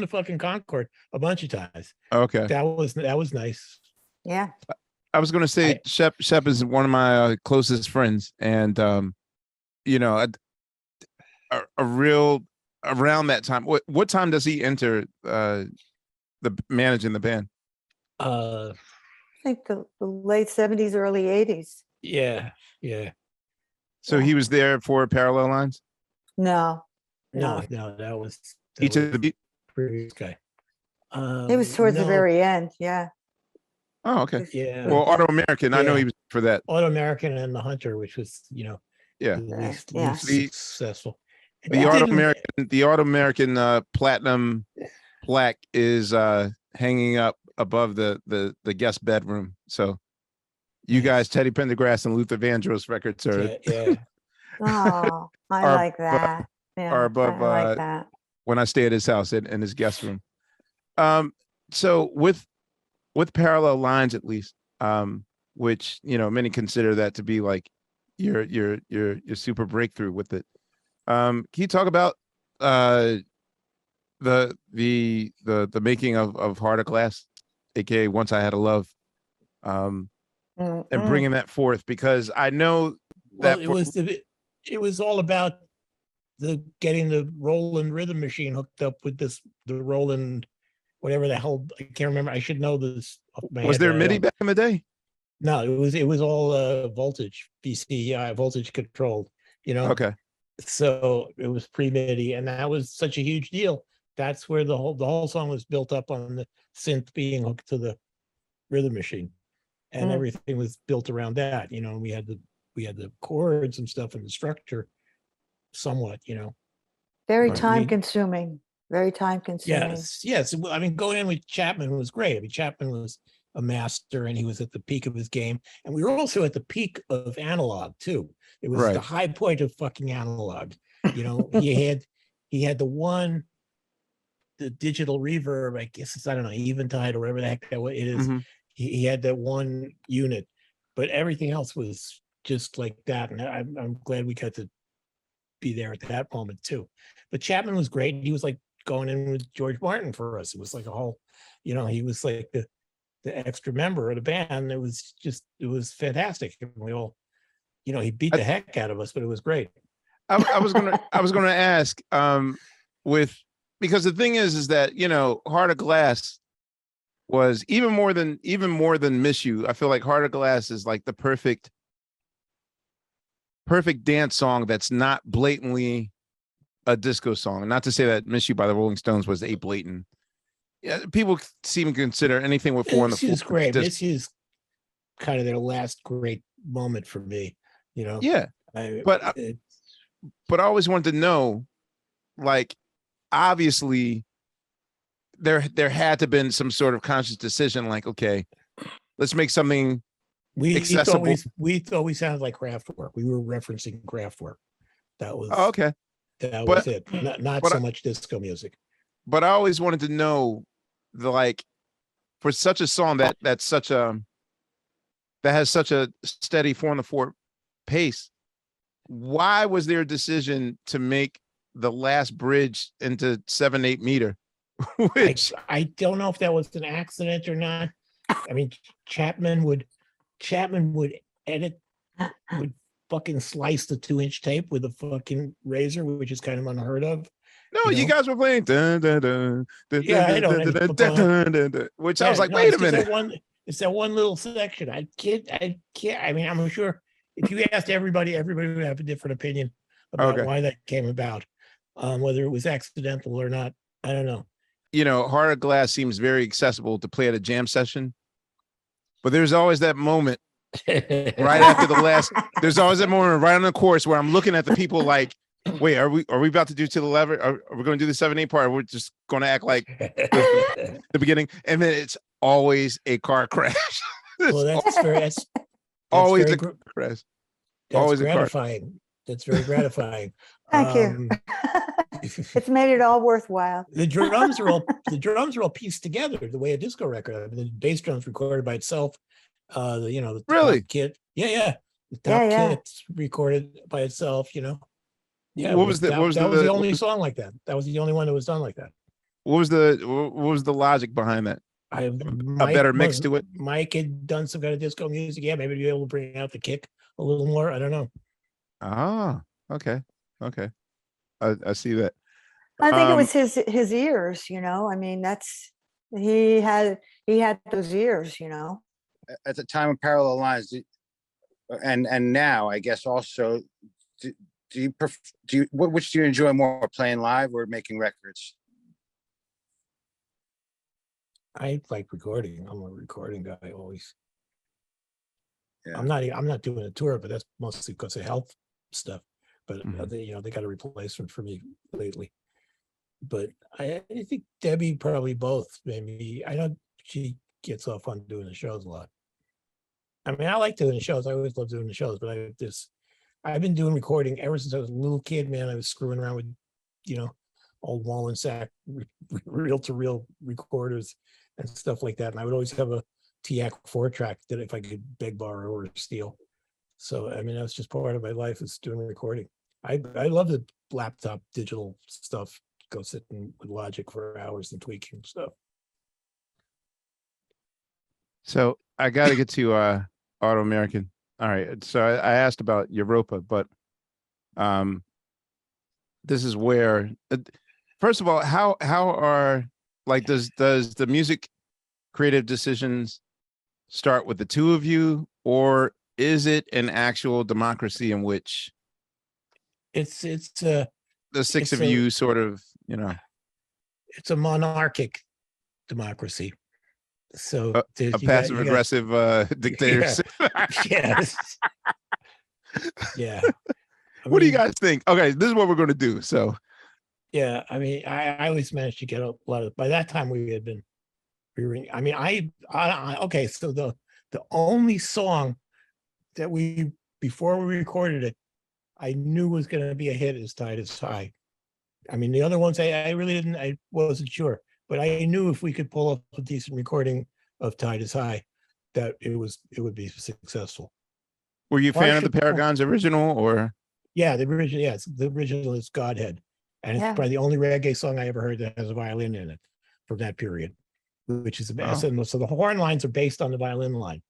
the fucking Concorde a bunch of times. okay. That was nice. Yeah. I was going to say Shep is one of my closest friends, and a real around that time. What time does he enter the managing the band? I think the late 70s, early 80s. Yeah. So he was there for Parallel Lines. No. No, that was Each of the beat. previous guy. It was towards the no, very end. Yeah. Oh, okay. Yeah. Well, Auto American, I know Yeah. he was for that. Auto American and the Hunter, which was Yeah. the Yeah. least successful. The It Auto didn't- American platinum plaque is hanging up above the guest bedroom. So you guys, Teddy Pendergrass and Luther Vandross records are yeah. Oh, I Are like that. Yeah. are above I like that. when I stay at his house in his guest room. So with Parallel Lines, at least, which many consider that to be like your super breakthrough with it. Can you talk about the making of Heart of Glass, aka Once I Had a Love, and bringing that forth? Because I know that it was all about getting the Roland rhythm machine hooked up with the Roland, whatever the hell, I can't remember. I should know this. Was there MIDI back in the day? No, it was all voltage, VCI, voltage controlled. Okay. So it was pre-MIDI, and that was such a huge deal. That's where the whole song was built up on the synth being hooked to the rhythm machine, and everything was built around that. We had the chords and stuff and the structure, somewhat. Very Right. time consuming. Very time consuming. Yes. I mean, going in with Chapman was great. I mean, Chapman was a master, and he was at the peak of his game. And we were also at the peak of analog too. It was Right. the high point of fucking analog. He had the digital reverb. I guess it's, I don't know, Eventide or whatever the heck it is. Mhm. He had that one unit, but everything else was just like that. And I'm glad we got to be there at that moment too. But Chapman was great. He was like going in with George Martin for us. It was like a whole, he was like the extra member of the band. It was fantastic. And we all, he beat the heck out of us, but it was great. I was gonna ask, because the thing is that Heart of Glass was even more than Miss You. I feel like Heart of Glass is like the perfect dance song that's not blatantly a disco song. Not to say that Miss You by the Rolling Stones was a blatant. Yeah, people seem to consider anything with 4 on the floor. This is great. This is kind of their last great moment for me. Yeah, but I always wanted to know, like, obviously, there had to have been some sort of conscious decision, like, okay, let's make something accessible. We thought we sounded like Kraftwerk. We were referencing Kraftwerk. That was okay. That was it. Not so much disco music. But I always wanted to know, for such a song that has such a steady 4 on the 4 pace, why was there a decision to make the last bridge into 7/8 meter Which I don't know if that was an accident or not. I mean, Chapman would edit, would fucking slice the 2-inch tape with a fucking razor, which is kind of unheard of. no, you know? guys were playing dun, dun, dun, dun, Yeah, I dun, know. dun, dun, dun, dun, dun, dun, which I was like, wait it's a just minute. it's that one little section. I can't. I mean, I'm sure if you asked everybody would have a different opinion about Okay. why that came about, whether it was accidental or not. I don't know. You know, Heart of Glass seems very accessible to play at a jam session, but there's always that moment right after the last. There's always that moment right on the course where I'm looking at the people like, wait, are we about to do to the lever? Are we going to do the 7/8 part? We're just going to act like the beginning, and then it's always a car crash. Well, that's always very a car crash. that's Always a car. gratifying. That's very gratifying. Thank you. It's made it all worthwhile. The drums are all pieced together the way a disco record. I mean, the bass drums recorded by itself. The Really? top kit. Yeah. The top Yeah. kit's recorded by itself. Yeah. What was the only song like that. That was the only one that was done like that. What was the logic behind that? A better mix to it. Mike had done some kind of disco music. Yeah, maybe to be able to bring out the kick a little more. I don't know. Ah, okay. I see that. I think it was his ears, I mean, he had those ears, At the time of Parallel Lines, and now I guess also, which do you enjoy more, playing live or making records? I like recording. I'm a recording guy always. Yeah. I'm not doing a tour, but that's mostly because of health stuff. But they got a replacement for me lately. But I think Debbie probably both. Maybe I know she gets off on doing the shows a lot. I mean, I like doing the shows. I always love doing the shows. But I've been doing recording ever since I was a little kid. Man, I was screwing around with, old Wallensack reel-to-reel recorders and stuff like that. And I would always have a TAC 4-track that if I could beg, borrow, or steal. So I mean, that's just part of my life is doing recording. I love the laptop digital stuff. Go sitting with Logic for hours and tweaking stuff. So I got to get to Auto American. All right. So I asked about Europa, but this is where, first of all, how are does the music creative decisions start with the two of you, or is it an actual democracy in which It's the six of you sort of, it's a monarchic democracy. So a passive aggressive dictatorship. Yes. Yeah. What do you guys think? Okay, this is what we're going to do. So yeah, I mean, I always managed to get a lot of. By that time, we had been. I mean, I okay. So the only song that before we recorded it, I knew was going to be a hit is "Tide Is High." I mean, the other ones I really didn't. I wasn't sure, but I knew if we could pull off a decent recording of "Tide Is High," that it would be successful. Were you a fan of the Paragons original, or? Yeah, the original. Yeah, the original is Godhead, and it's probably the only reggae song I ever heard that has a violin in it from that period, which is the best. And so the horn lines are based on the violin line.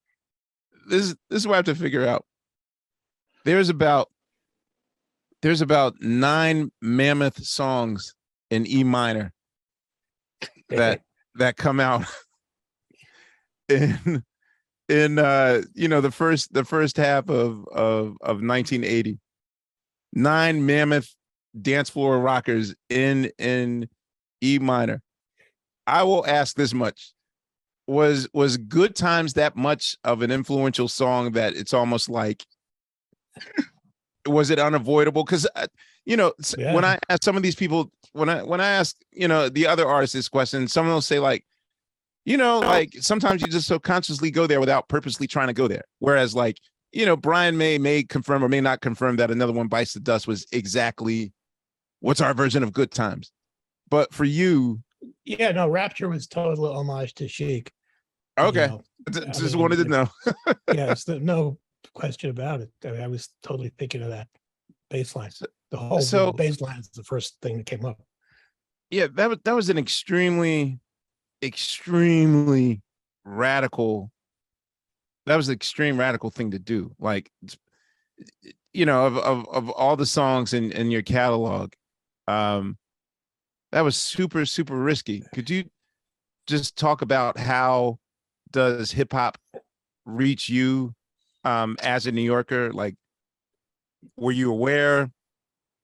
This is what I have to figure out. There's about 9 mammoth songs in E minor that come out in the first half of 1980. 9 mammoth dance floor rockers in E minor. I will ask this much. Was Good Times that much of an influential song that it's almost like, was it unavoidable? Because when I ask some of these people, when I ask the other artists this question, someone will say like sometimes you just subconsciously go there without purposely trying to go there. Whereas Brian may confirm or may not confirm that Another One Bites the Dust was exactly what's our version of Good Times. But for you, yeah, no, Rapture was total homage to Chic. Okay, just wanted to know. Yeah, it's no question about it. I mean, I was totally thinking of that bass line. The whole bass line is the first thing that came up. Yeah, that was an extremely radical. That was an extreme radical thing to do. Like, of all the songs in your catalog, um, that was super risky. Could you just talk about how does hip hop reach you as a New Yorker? Like, were you aware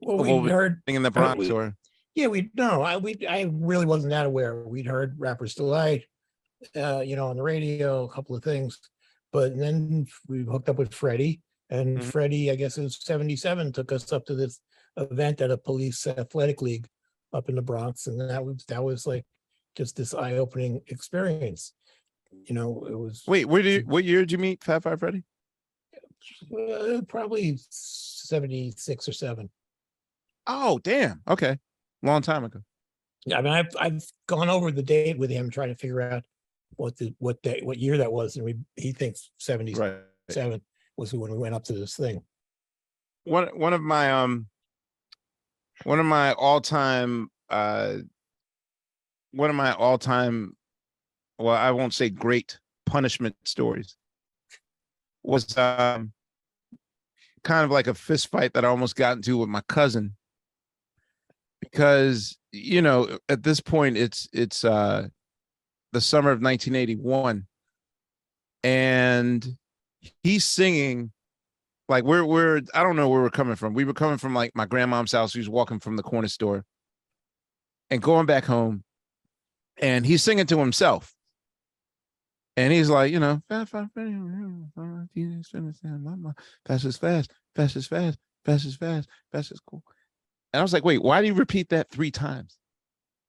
Well, of we what was heard, happening in the Bronx, we, or yeah, I really wasn't that aware. We'd heard Rappers Delight, on the radio, a couple of things, but then we hooked up with Freddie, and Mhm. Freddie, I guess it was 77, took us up to this event at a police athletic league up in the Bronx, and that was like just this eye-opening experience. It was wait, what year did you meet Fat Five Freddy? probably 76 or 7. Oh, damn. Okay, long time ago. Yeah, I mean, I've gone over the date with him trying to figure out what year that was, and he thinks 77 Right. was when we went up to this thing. One of my one of my all time one of my all time, well, I won't say great punishment stories, was kind of like a fist fight that I almost got into with my cousin, because at this point it's the summer of 1981, and he's singing, like, we're I don't know where we're coming from. We were coming from like my grandmom's house. He was walking from the corner store and going back home, and he's singing to himself. And he's like, fast, fast, fast is fast, fast is fast, fast is fast, fast is cool. And I was like, wait, why do you repeat that 3 times?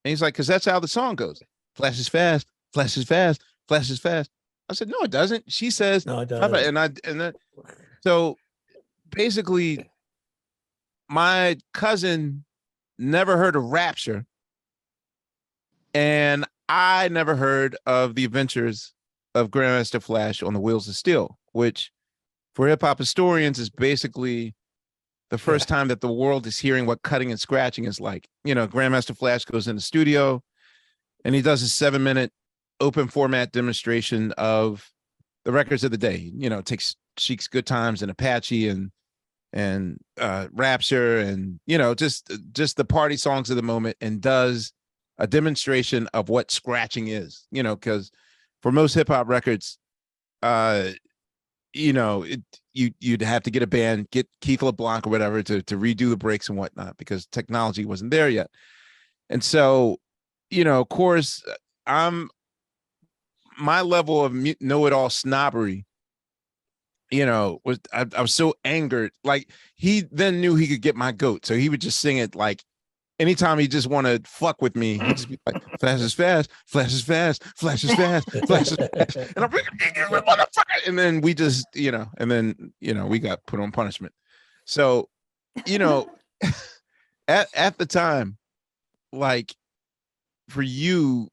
And he's like, because that's how the song goes. Flash is fast, flash is fast, flash is fast. I said, no, it doesn't. She says, No, it doesn't. so basically, my cousin never heard of Rapture, and I never heard of the adventures of Grandmaster Flash on the Wheels of Steel, which for hip hop historians is basically the first time that the world is hearing what cutting and scratching is like. Grandmaster Flash goes in the studio and he does a 7-minute open format demonstration of the records of the day. Takes Cheek's Good Times and Apache and Rapture and just the party songs of the moment, and does a demonstration of what scratching is. Because for most hip hop records, you'd have to get a band, get Keith LeBlanc or whatever to redo the breaks and whatnot, because technology wasn't there yet. And so, of course, my level of know-it-all snobbery, was I was so angered. Like, he then knew he could get my goat, so he would just sing it like anytime he just want to fuck with me, he'd just be like, flash is fast, flash is fast, flash is fast, flash is fast. And I'm like, and then we just, we got put on punishment. So, at the time, like, for you,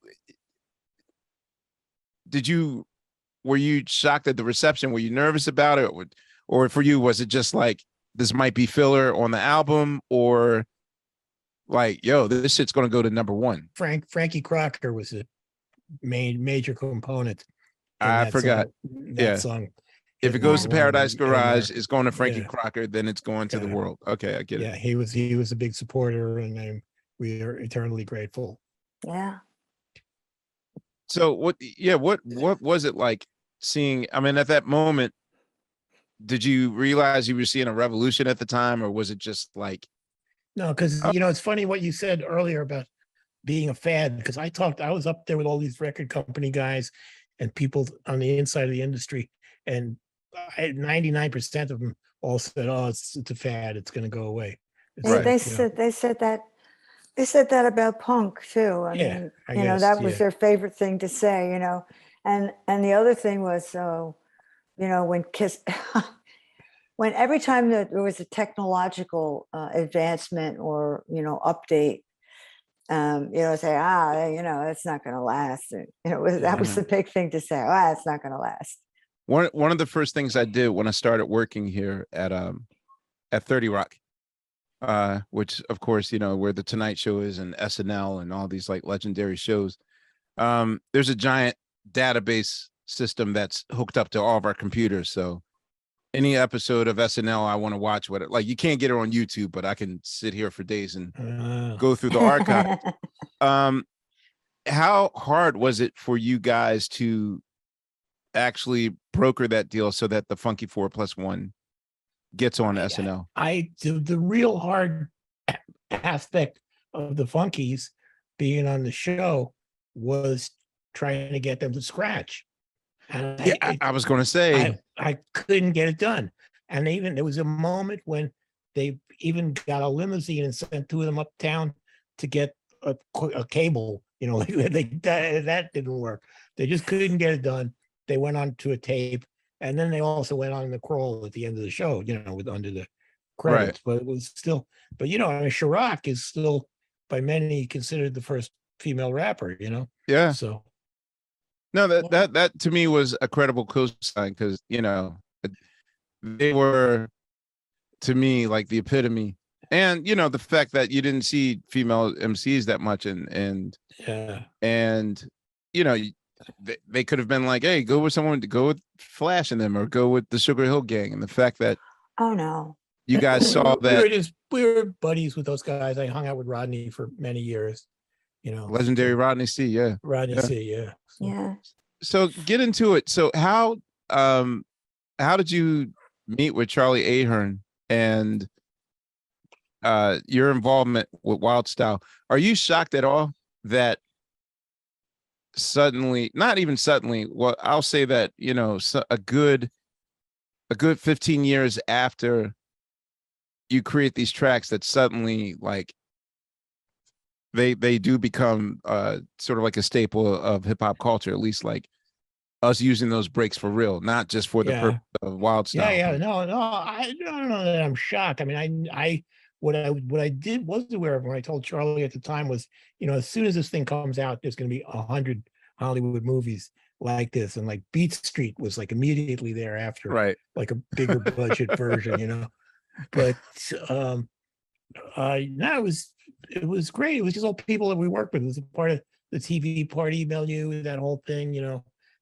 were you shocked at the reception? Were you nervous about it? Or for you, was it just like, this might be filler on the album, or like, yo, this shit's going to go to number 1? Frankie Crocker was a major component. I forgot. That song. If it goes to Paradise Garage, it's going to Frankie Yeah. Crocker, then it's going to the world. Okay, I get it. Yeah, he was a big supporter, and we are eternally grateful. Yeah. So what was it like seeing? I mean, at that moment, did you realize you were seeing a revolution at the time, or was it just like? No, because it's funny what you said earlier about being a fan, because I was up there with all these record company guys and people on the inside of the industry, and 99% of them all said, "Oh, it's a fad. It's going to go away." They said that. They said that about punk too. I mean, I guess, that was their favorite thing to say. And the other thing was, when Kiss, when every time that there was a technological advancement or update, say, it's not going to last. That was the big thing to say. It's not going to last. One of the first things I did when I started working here at 30 Rock which of course, where the Tonight Show is and SNL and all these like legendary shows. There's a giant database system that's hooked up to all of our computers. So any episode of SNL I want to watch, like you can't get it on YouTube, but I can sit here for days and go through the archive. How hard was it for you guys to actually broker that deal so that the Funky 4+1 gets on SNL? The real hard aspect of the Funkies being on the show was trying to get them to scratch. And I was going to say I couldn't get it done. And there was a moment when they even got a limousine and sent two of them uptown to get a cable. That didn't work. They just couldn't get it done. They went on to a tape, and then they also went on the crawl at the end of the show. With under the credits. Right. But it was still. But Chirac is still by many considered the first female rapper. Yeah. So. No, that to me was a credible cosign because they were to me like the epitome, and the fact that you didn't see female MCs that much, and they could have been like, hey, go with Flash in them, or go with the Sugar Hill Gang, and the fact that you guys saw that we were buddies with those guys. I hung out with Rodney for many years. Legendary Rodney C. Yeah. Rodney C. Yeah. Yeah. So get into it. So how did you meet with Charlie Ahern and your involvement with Wild Style? Are you shocked at all that suddenly, not even suddenly, well, I'll say that, a good 15 years after you create these tracks, that suddenly like they do become sort of like a staple of hip hop culture, at least like us using those breaks for real, not just for the purpose of Wild Style. Yeah. No, I don't know that I'm shocked. I mean, what I did was aware of when I told Charlie at the time was, as soon as this thing comes out, there's going to be 100 Hollywood movies like this, and like Beat Street was like immediately thereafter, right? Like a bigger budget version, But no, it was great. It was just all people that we worked with. It was a part of the TV party menu, that whole thing,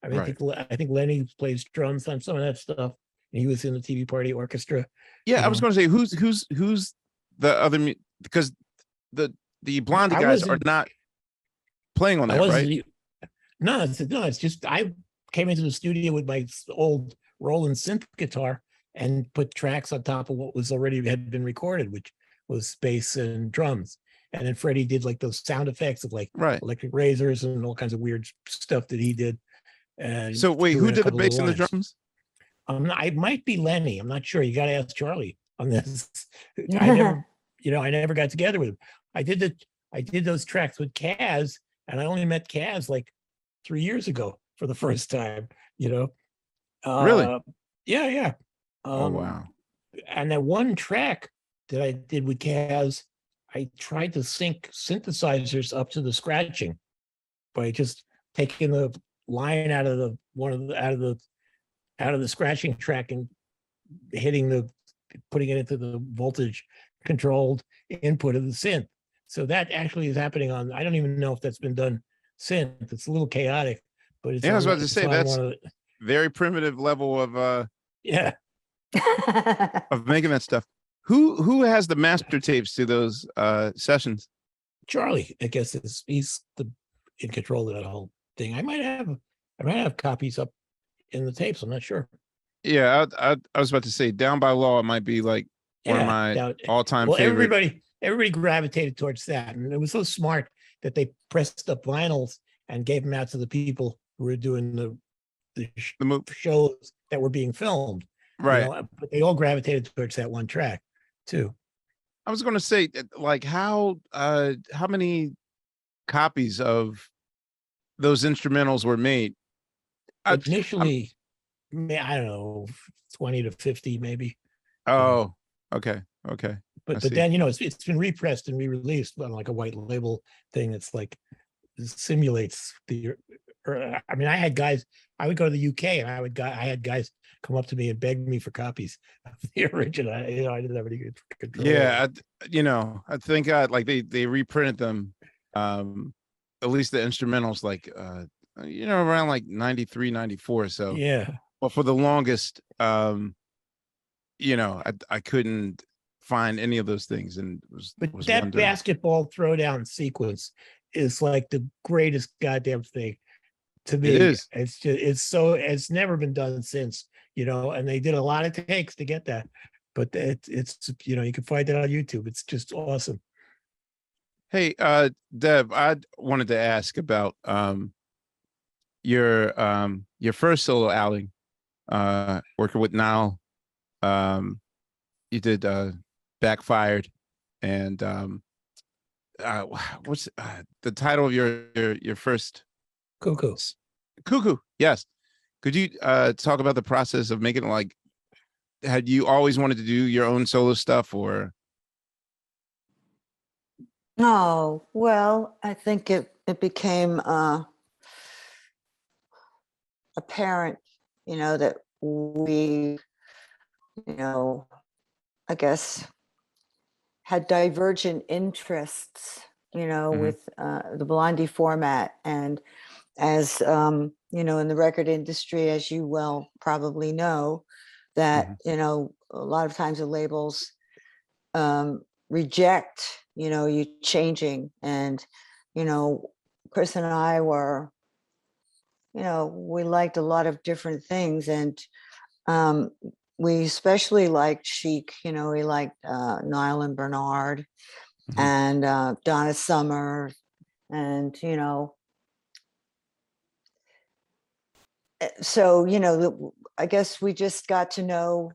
I mean, right. I think Lenny plays drums on some of that stuff, and he was in the TV party orchestra. Yeah, I was going to say who's the other, because the Blondie guys are not playing on that, right? No, it's just I came into the studio with my old Roland synth guitar and put tracks on top of what was already had been recorded, which was bass and drums. And then Freddie did like those sound effects of like electric razors and all kinds of weird stuff that he did. And so wait, who did the bass and the drums? I might be Lenny. I'm not sure. You got to ask Charlie on this. I never got together with him. I did those tracks with Kaz, and I only met Kaz like 3 years ago for the first time. Really? Yeah. Oh wow! And that one track that I did with Kaz, I tried to sync synthesizers up to the scratching by just taking the line out of the scratching track and putting it into the voltage controlled input of the synth. So that actually is happening on, I don't even know if that's been done since. It's a little chaotic, but it's, I was about to say that's very primitive level of of making that stuff. Who has the master tapes to those sessions? Charlie, I guess he's in control of that whole thing. I might have copies up in the tapes. I'm not sure. Yeah, I was about to say Down by Law might be like one of my all-time favorite. Everybody gravitated towards that, and it was so smart that they pressed up vinyls and gave them out to the people who were doing the shows that were being filmed. Right, but they all gravitated towards that one track too. I was going to say, like, how many copies of those instrumentals were made? Initially, I don't know, 20 to 50 maybe. Oh, okay. But then it's been repressed and re-released on like a white label thing that's like simulates the I mean, I had guys. I would go to the UK, and I had guys come up to me and beg me for copies of the original. I didn't have any good control. Yeah, I think like they reprinted them, at least the instrumentals, like around like 93, 94. So, Yeah, but for the longest, I couldn't find any of those things, and but was that wondering. basketball throwdown sequence is like the greatest goddamn thing to me. It is. It's just it's never been done since, and they did a lot of takes to get that, but it's you can find it on YouTube. It's just awesome. Hey, Deb, I wanted to ask about your first solo outing, working with Nile. You did Backfired, and what's the title of your first? Cuckoo. Cuckoo. Yes. Could you talk about the process of making, like, had you always wanted to do your own solo stuff, or? Oh, well, I think it became apparent, that we, I guess, had divergent interests, with the Blondie format. And as, in the record industry, as you well probably know, that, a lot of times the labels reject, you changing. And, Chris and I were, we liked a lot of different things. And we especially liked Chic, we liked Nile and Bernard and Donna Summer. And, so, I guess we just got to know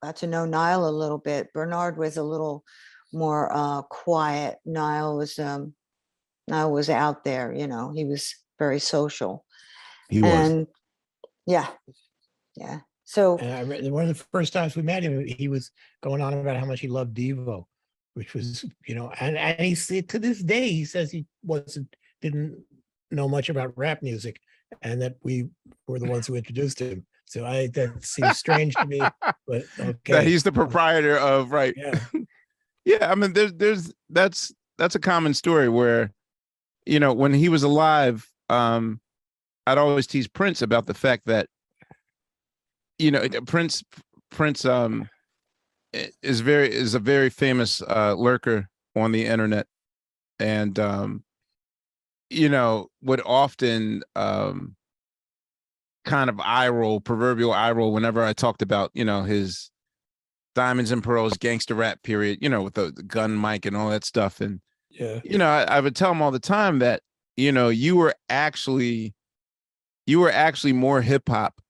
Nile a little bit. Bernard was a little more quiet. Nile was out there, he was very social. He was. And yeah. So And I remember one of the first times we met him, he was going on about how much he loved Devo, which was, and he said to this day, he says he didn't know much about rap music, and that we were the ones who introduced him. So that seems strange to me, but okay. That he's the proprietor of, right. Yeah. Yeah. I mean, that's a common story where, when he was alive, I'd always tease Prince about the fact that, Prince is a very famous lurker on the internet, and would often kind of proverbial eye roll whenever I talked about, his Diamonds and Pearls gangster rap period, with the gun mic and all that stuff. And yeah, I would tell him all the time that, you were actually more hip hop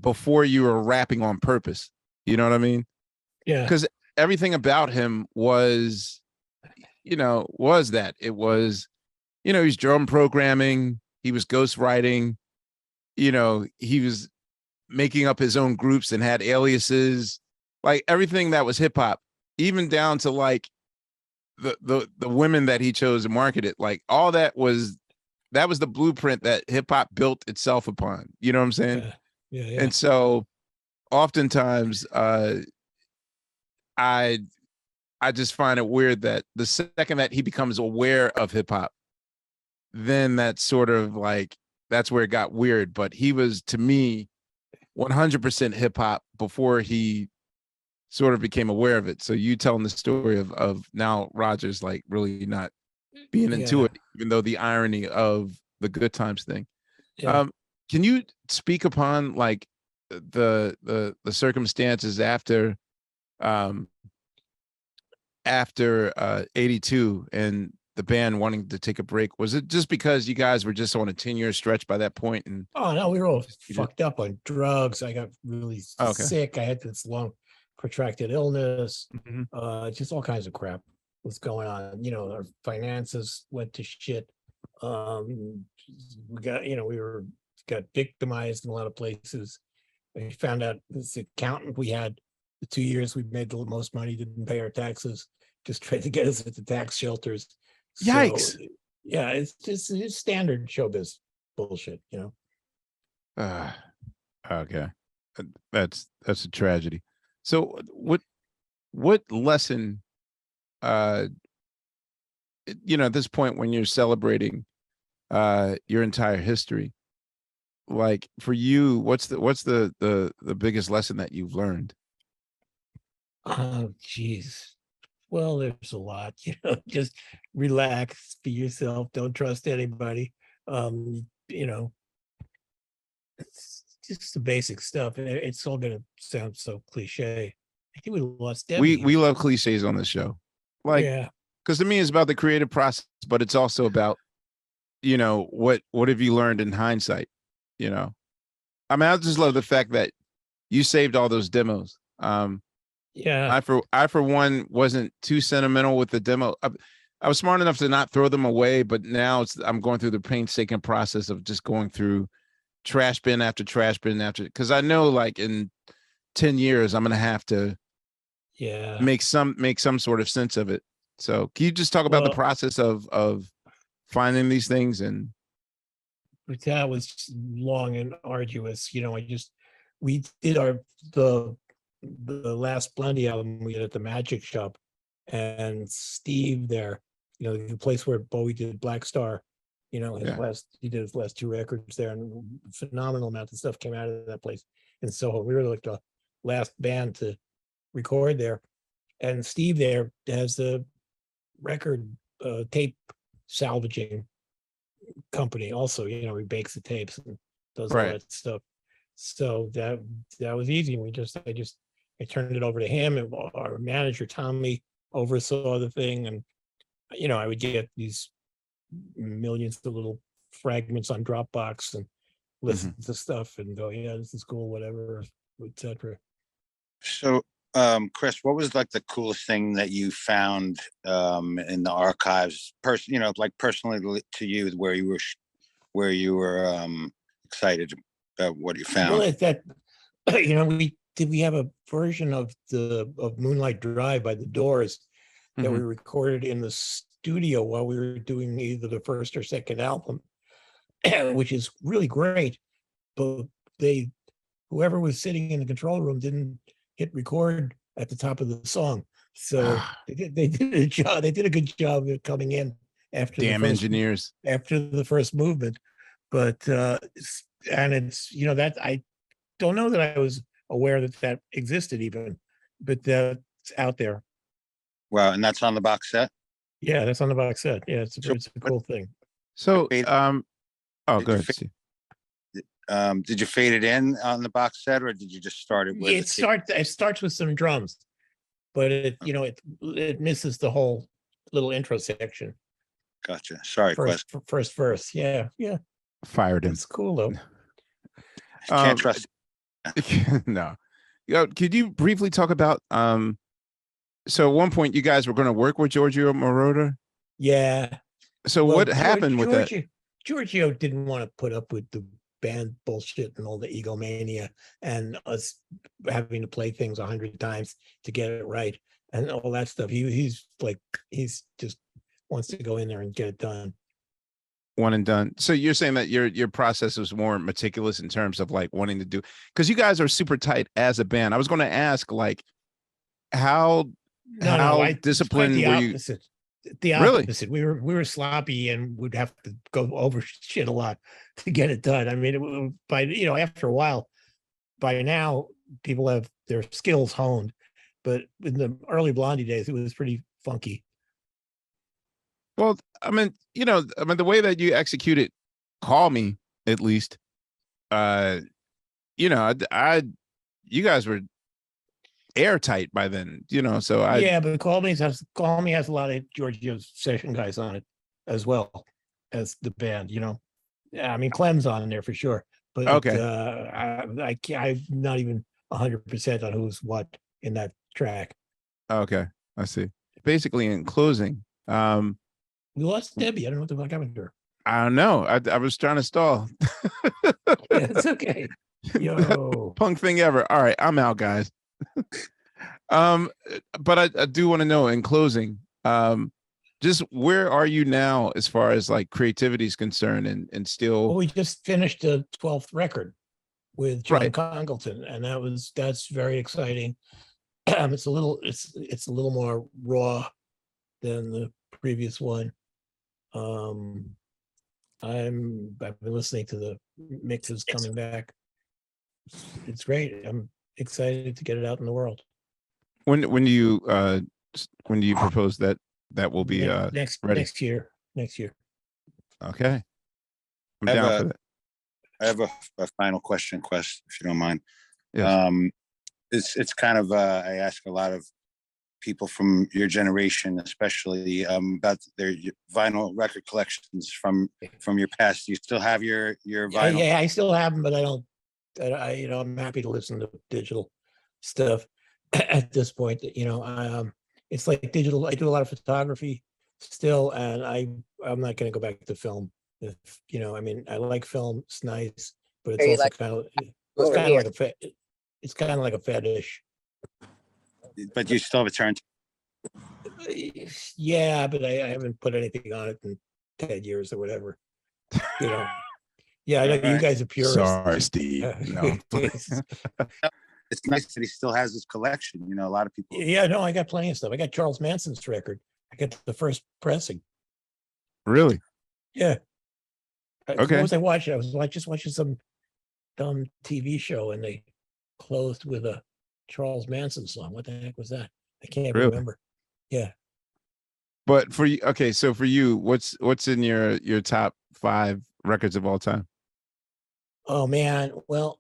before you were rapping on purpose. You know what I mean? Yeah. Because everything about him was that it was, he was drum programming, he was ghostwriting, he was making up his own groups and had aliases, like everything that was hip hop, even down to like the women that he chose to market it, like all that was the blueprint that hip hop built itself upon. You know what I'm saying? Yeah. And so oftentimes I just find it weird that the second that he becomes aware of hip hop, then that's sort of like, that's where it got weird. But he was, to me, 100% hip hop before he sort of became aware of it. So you telling the story of now Rogers like really not being into it, even though the irony of the Good Times thing. Yeah. Can you speak upon like the circumstances after 82 and the band wanting to take a break? Was it just because you guys were just on a 10-year stretch by that point? And oh no, we were all fucked up on drugs. I got really sick. I had this long protracted illness, just all kinds of crap was going on. Our finances went to shit. We got victimized in a lot of places. We found out this accountant we had, the 2 years we made the most money, didn't pay our taxes, just tried to get us into tax shelters. Yikes. So, Yeah, it's standard showbiz bullshit, Okay. That's a tragedy. So what lesson at this point when you're celebrating your entire history, like for you, what's the biggest lesson that you've learned? Oh, geez. Well, there's a lot, just relax, be yourself, don't trust anybody. It's just the basic stuff. And it's all gonna sound so cliche. I think we lost Debbie. We love cliches on the show. Like, Yeah. because to me it's about the creative process, but it's also about, what have you learned in hindsight? I mean, I just love the fact that you saved all those demos. Yeah. I for one wasn't too sentimental with the demo. I was smart enough to not throw them away, but now I'm going through the painstaking process of just going through trash bin after trash bin after, because I know like in 10 years I'm gonna have to Yeah. make some sort of sense of it. So can you just talk about the Well, process of finding these things? And but that was long and arduous. We did the last Blondie album we did at the Magic Shop, and Steve there, the place where Bowie did Black Star, Yeah. he did his last two records there, and phenomenal amount of stuff came out of that place in Soho. We were like the last band to record there, and Steve there has the record tape salvaging company also. He bakes the tapes and does all right. that stuff. So that was easy. I turned it over to him, and our manager Tommy oversaw the thing, and I would get these millions of little fragments on Dropbox and listen to stuff and go, yeah, this is cool, whatever, etc. So, Chris, what was like the coolest thing that you found in the archives? Like personally to you, where you were excited about what you found? Well, we have a version of Moonlight Drive by the Doors that we recorded in the studio while we were doing either the first or second album, which is really great. But whoever was sitting in the control room didn't hit record at the top of the song. So they did a job. They did a good job of coming in after Engineers. after the first movement. But it's that I don't know that I was aware that existed even, but that's out there. Wow, and that's on the box set? Yeah, that's on the box set. Yeah, it's a cool thing. So Did go you ahead. did you fade it in on the box set, or did you just start it with It starts with some drums, but it misses the whole little intro section. Gotcha. Sorry, First verse. Yeah. Fired him. It's cool though. Can't trust. No. Could you briefly talk about so at one point you guys were going to work with Giorgio Moroder? Yeah. So what happened with that? Giorgio didn't want to put up with the band bullshit and all the egomania and us having to play things 100 times to get it right and all that stuff. He's just wants to go in there and get it done. One and done. So you're saying that your process was more meticulous in terms of like wanting to do, because you guys are super tight as a band. I was going to ask like how disciplined were you? The opposite. We were sloppy and would have to go over shit a lot to get it done. I mean, after a while, by now people have their skills honed, but in the early Blondie days, it was pretty funky. Well, I mean, the way that you executed Call Me, at least, you guys were airtight by then, so but Call Me has a lot of Giorgio's session guys on it as well as the band, I mean, Clem's on in there for sure, but okay. I'm not even 100% on who's what in that track. Okay, I see. Basically, in closing, we lost Debbie. I don't know what the fuck happened to her. I don't know. I was trying to stall. Yeah, it's okay. Yo, punk thing ever. All right, I'm out, guys. But I do want to know in closing, just where are you now as far as like creativity is concerned, and Well, still we just finished the 12th record with John Right. Congleton, and that's very exciting. It's a little more raw than the previous one. I've been listening to the mixes coming back. It's great. I'm excited to get it out in the world. when when do you propose that will be next ready? Next year. Okay, I'm I have down for that. I have a final question, Quest, if you don't mind. Yes. It's kind of I ask a lot of people from your generation, especially about their vinyl record collections from your past. Do you still have your vinyl? Yeah, I still have them, but I don't. I'm happy to listen to digital stuff at this point. It's like digital. I do a lot of photography still, and I'm not going to go back to film. If I mean, I like film. It's nice, but it's also it's kind of like a fetish. But you still have a turn. Yeah, but I haven't put anything on it in 10 years or whatever. Yeah, I know you guys are purists. Sorry, Steve. No. It's nice that he still has his collection. A lot of people. Yeah, no, I got plenty of stuff. I got Charles Manson's record. I got the first pressing. Really? Yeah. Okay. What was I watching? I was just watching some dumb TV show, and they closed with a Charles Manson song. What the heck was that? I can't Really? remember. Yeah. But for you, okay, so for you, what's in your top 5 records of all time? Oh man, well,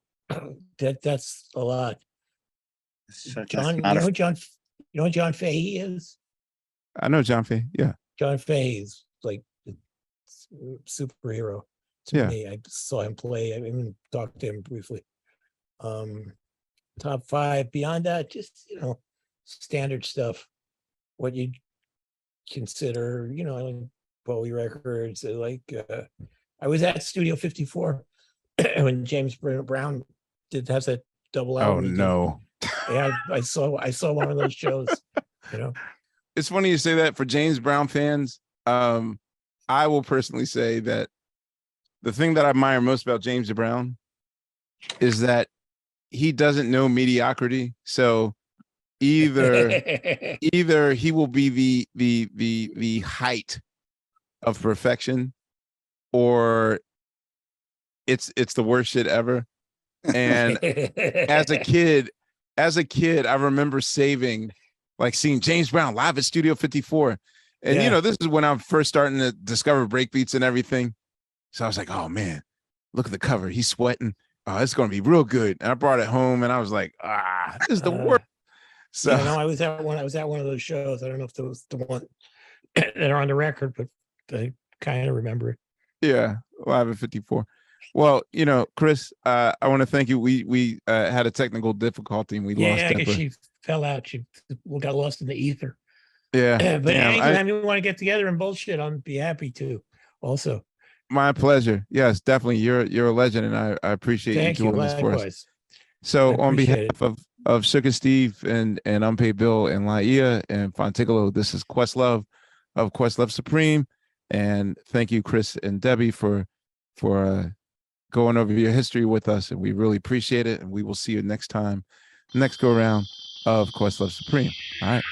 that's a lot. John, you know who John Fahey is? I know John Fay. Yeah. John Fahey is like a superhero to me. I saw him play. I even talked to him briefly. Top 5. Beyond that, just standard stuff. What you consider, like Bowie records. I was at Studio 54 when James Brown has that double Oh album. no. Yeah, I saw one of those shows. It's funny you say that. For James Brown fans, I will personally say that the thing that I admire most about James Brown is that he doesn't know mediocrity. So either he will be the height of perfection, or it's the worst shit ever. And as a kid, I remember seeing James Brown live at Studio 54. And this is when I'm first starting to discover breakbeats and everything. So I was like, oh man, look at the cover. He's sweating. Oh, it's gonna be real good. And I brought it home and I was like, this is the worst. So I was at one of those shows. I don't know if it was the one that are on the record, but I kind of remember it. Yeah, live at 54. Well, Chris, I want to thank you. We had a technical difficulty and we lost I guess Deborah. she fell out. She got lost in the ether. Yeah. But anytime you want to get together and bullshit, I'll be happy to also. My pleasure. Yes, definitely. You're a legend, and I appreciate you doing this for us. So on behalf of Sugar Steve and Unpaid Bill and Laia and Fontigolo, this is Questlove of Questlove Supreme. And thank you, Chris and Debbie, for going over your history with us. And we really appreciate it. And we will see you next time, next go around of Questlove Supreme. All right.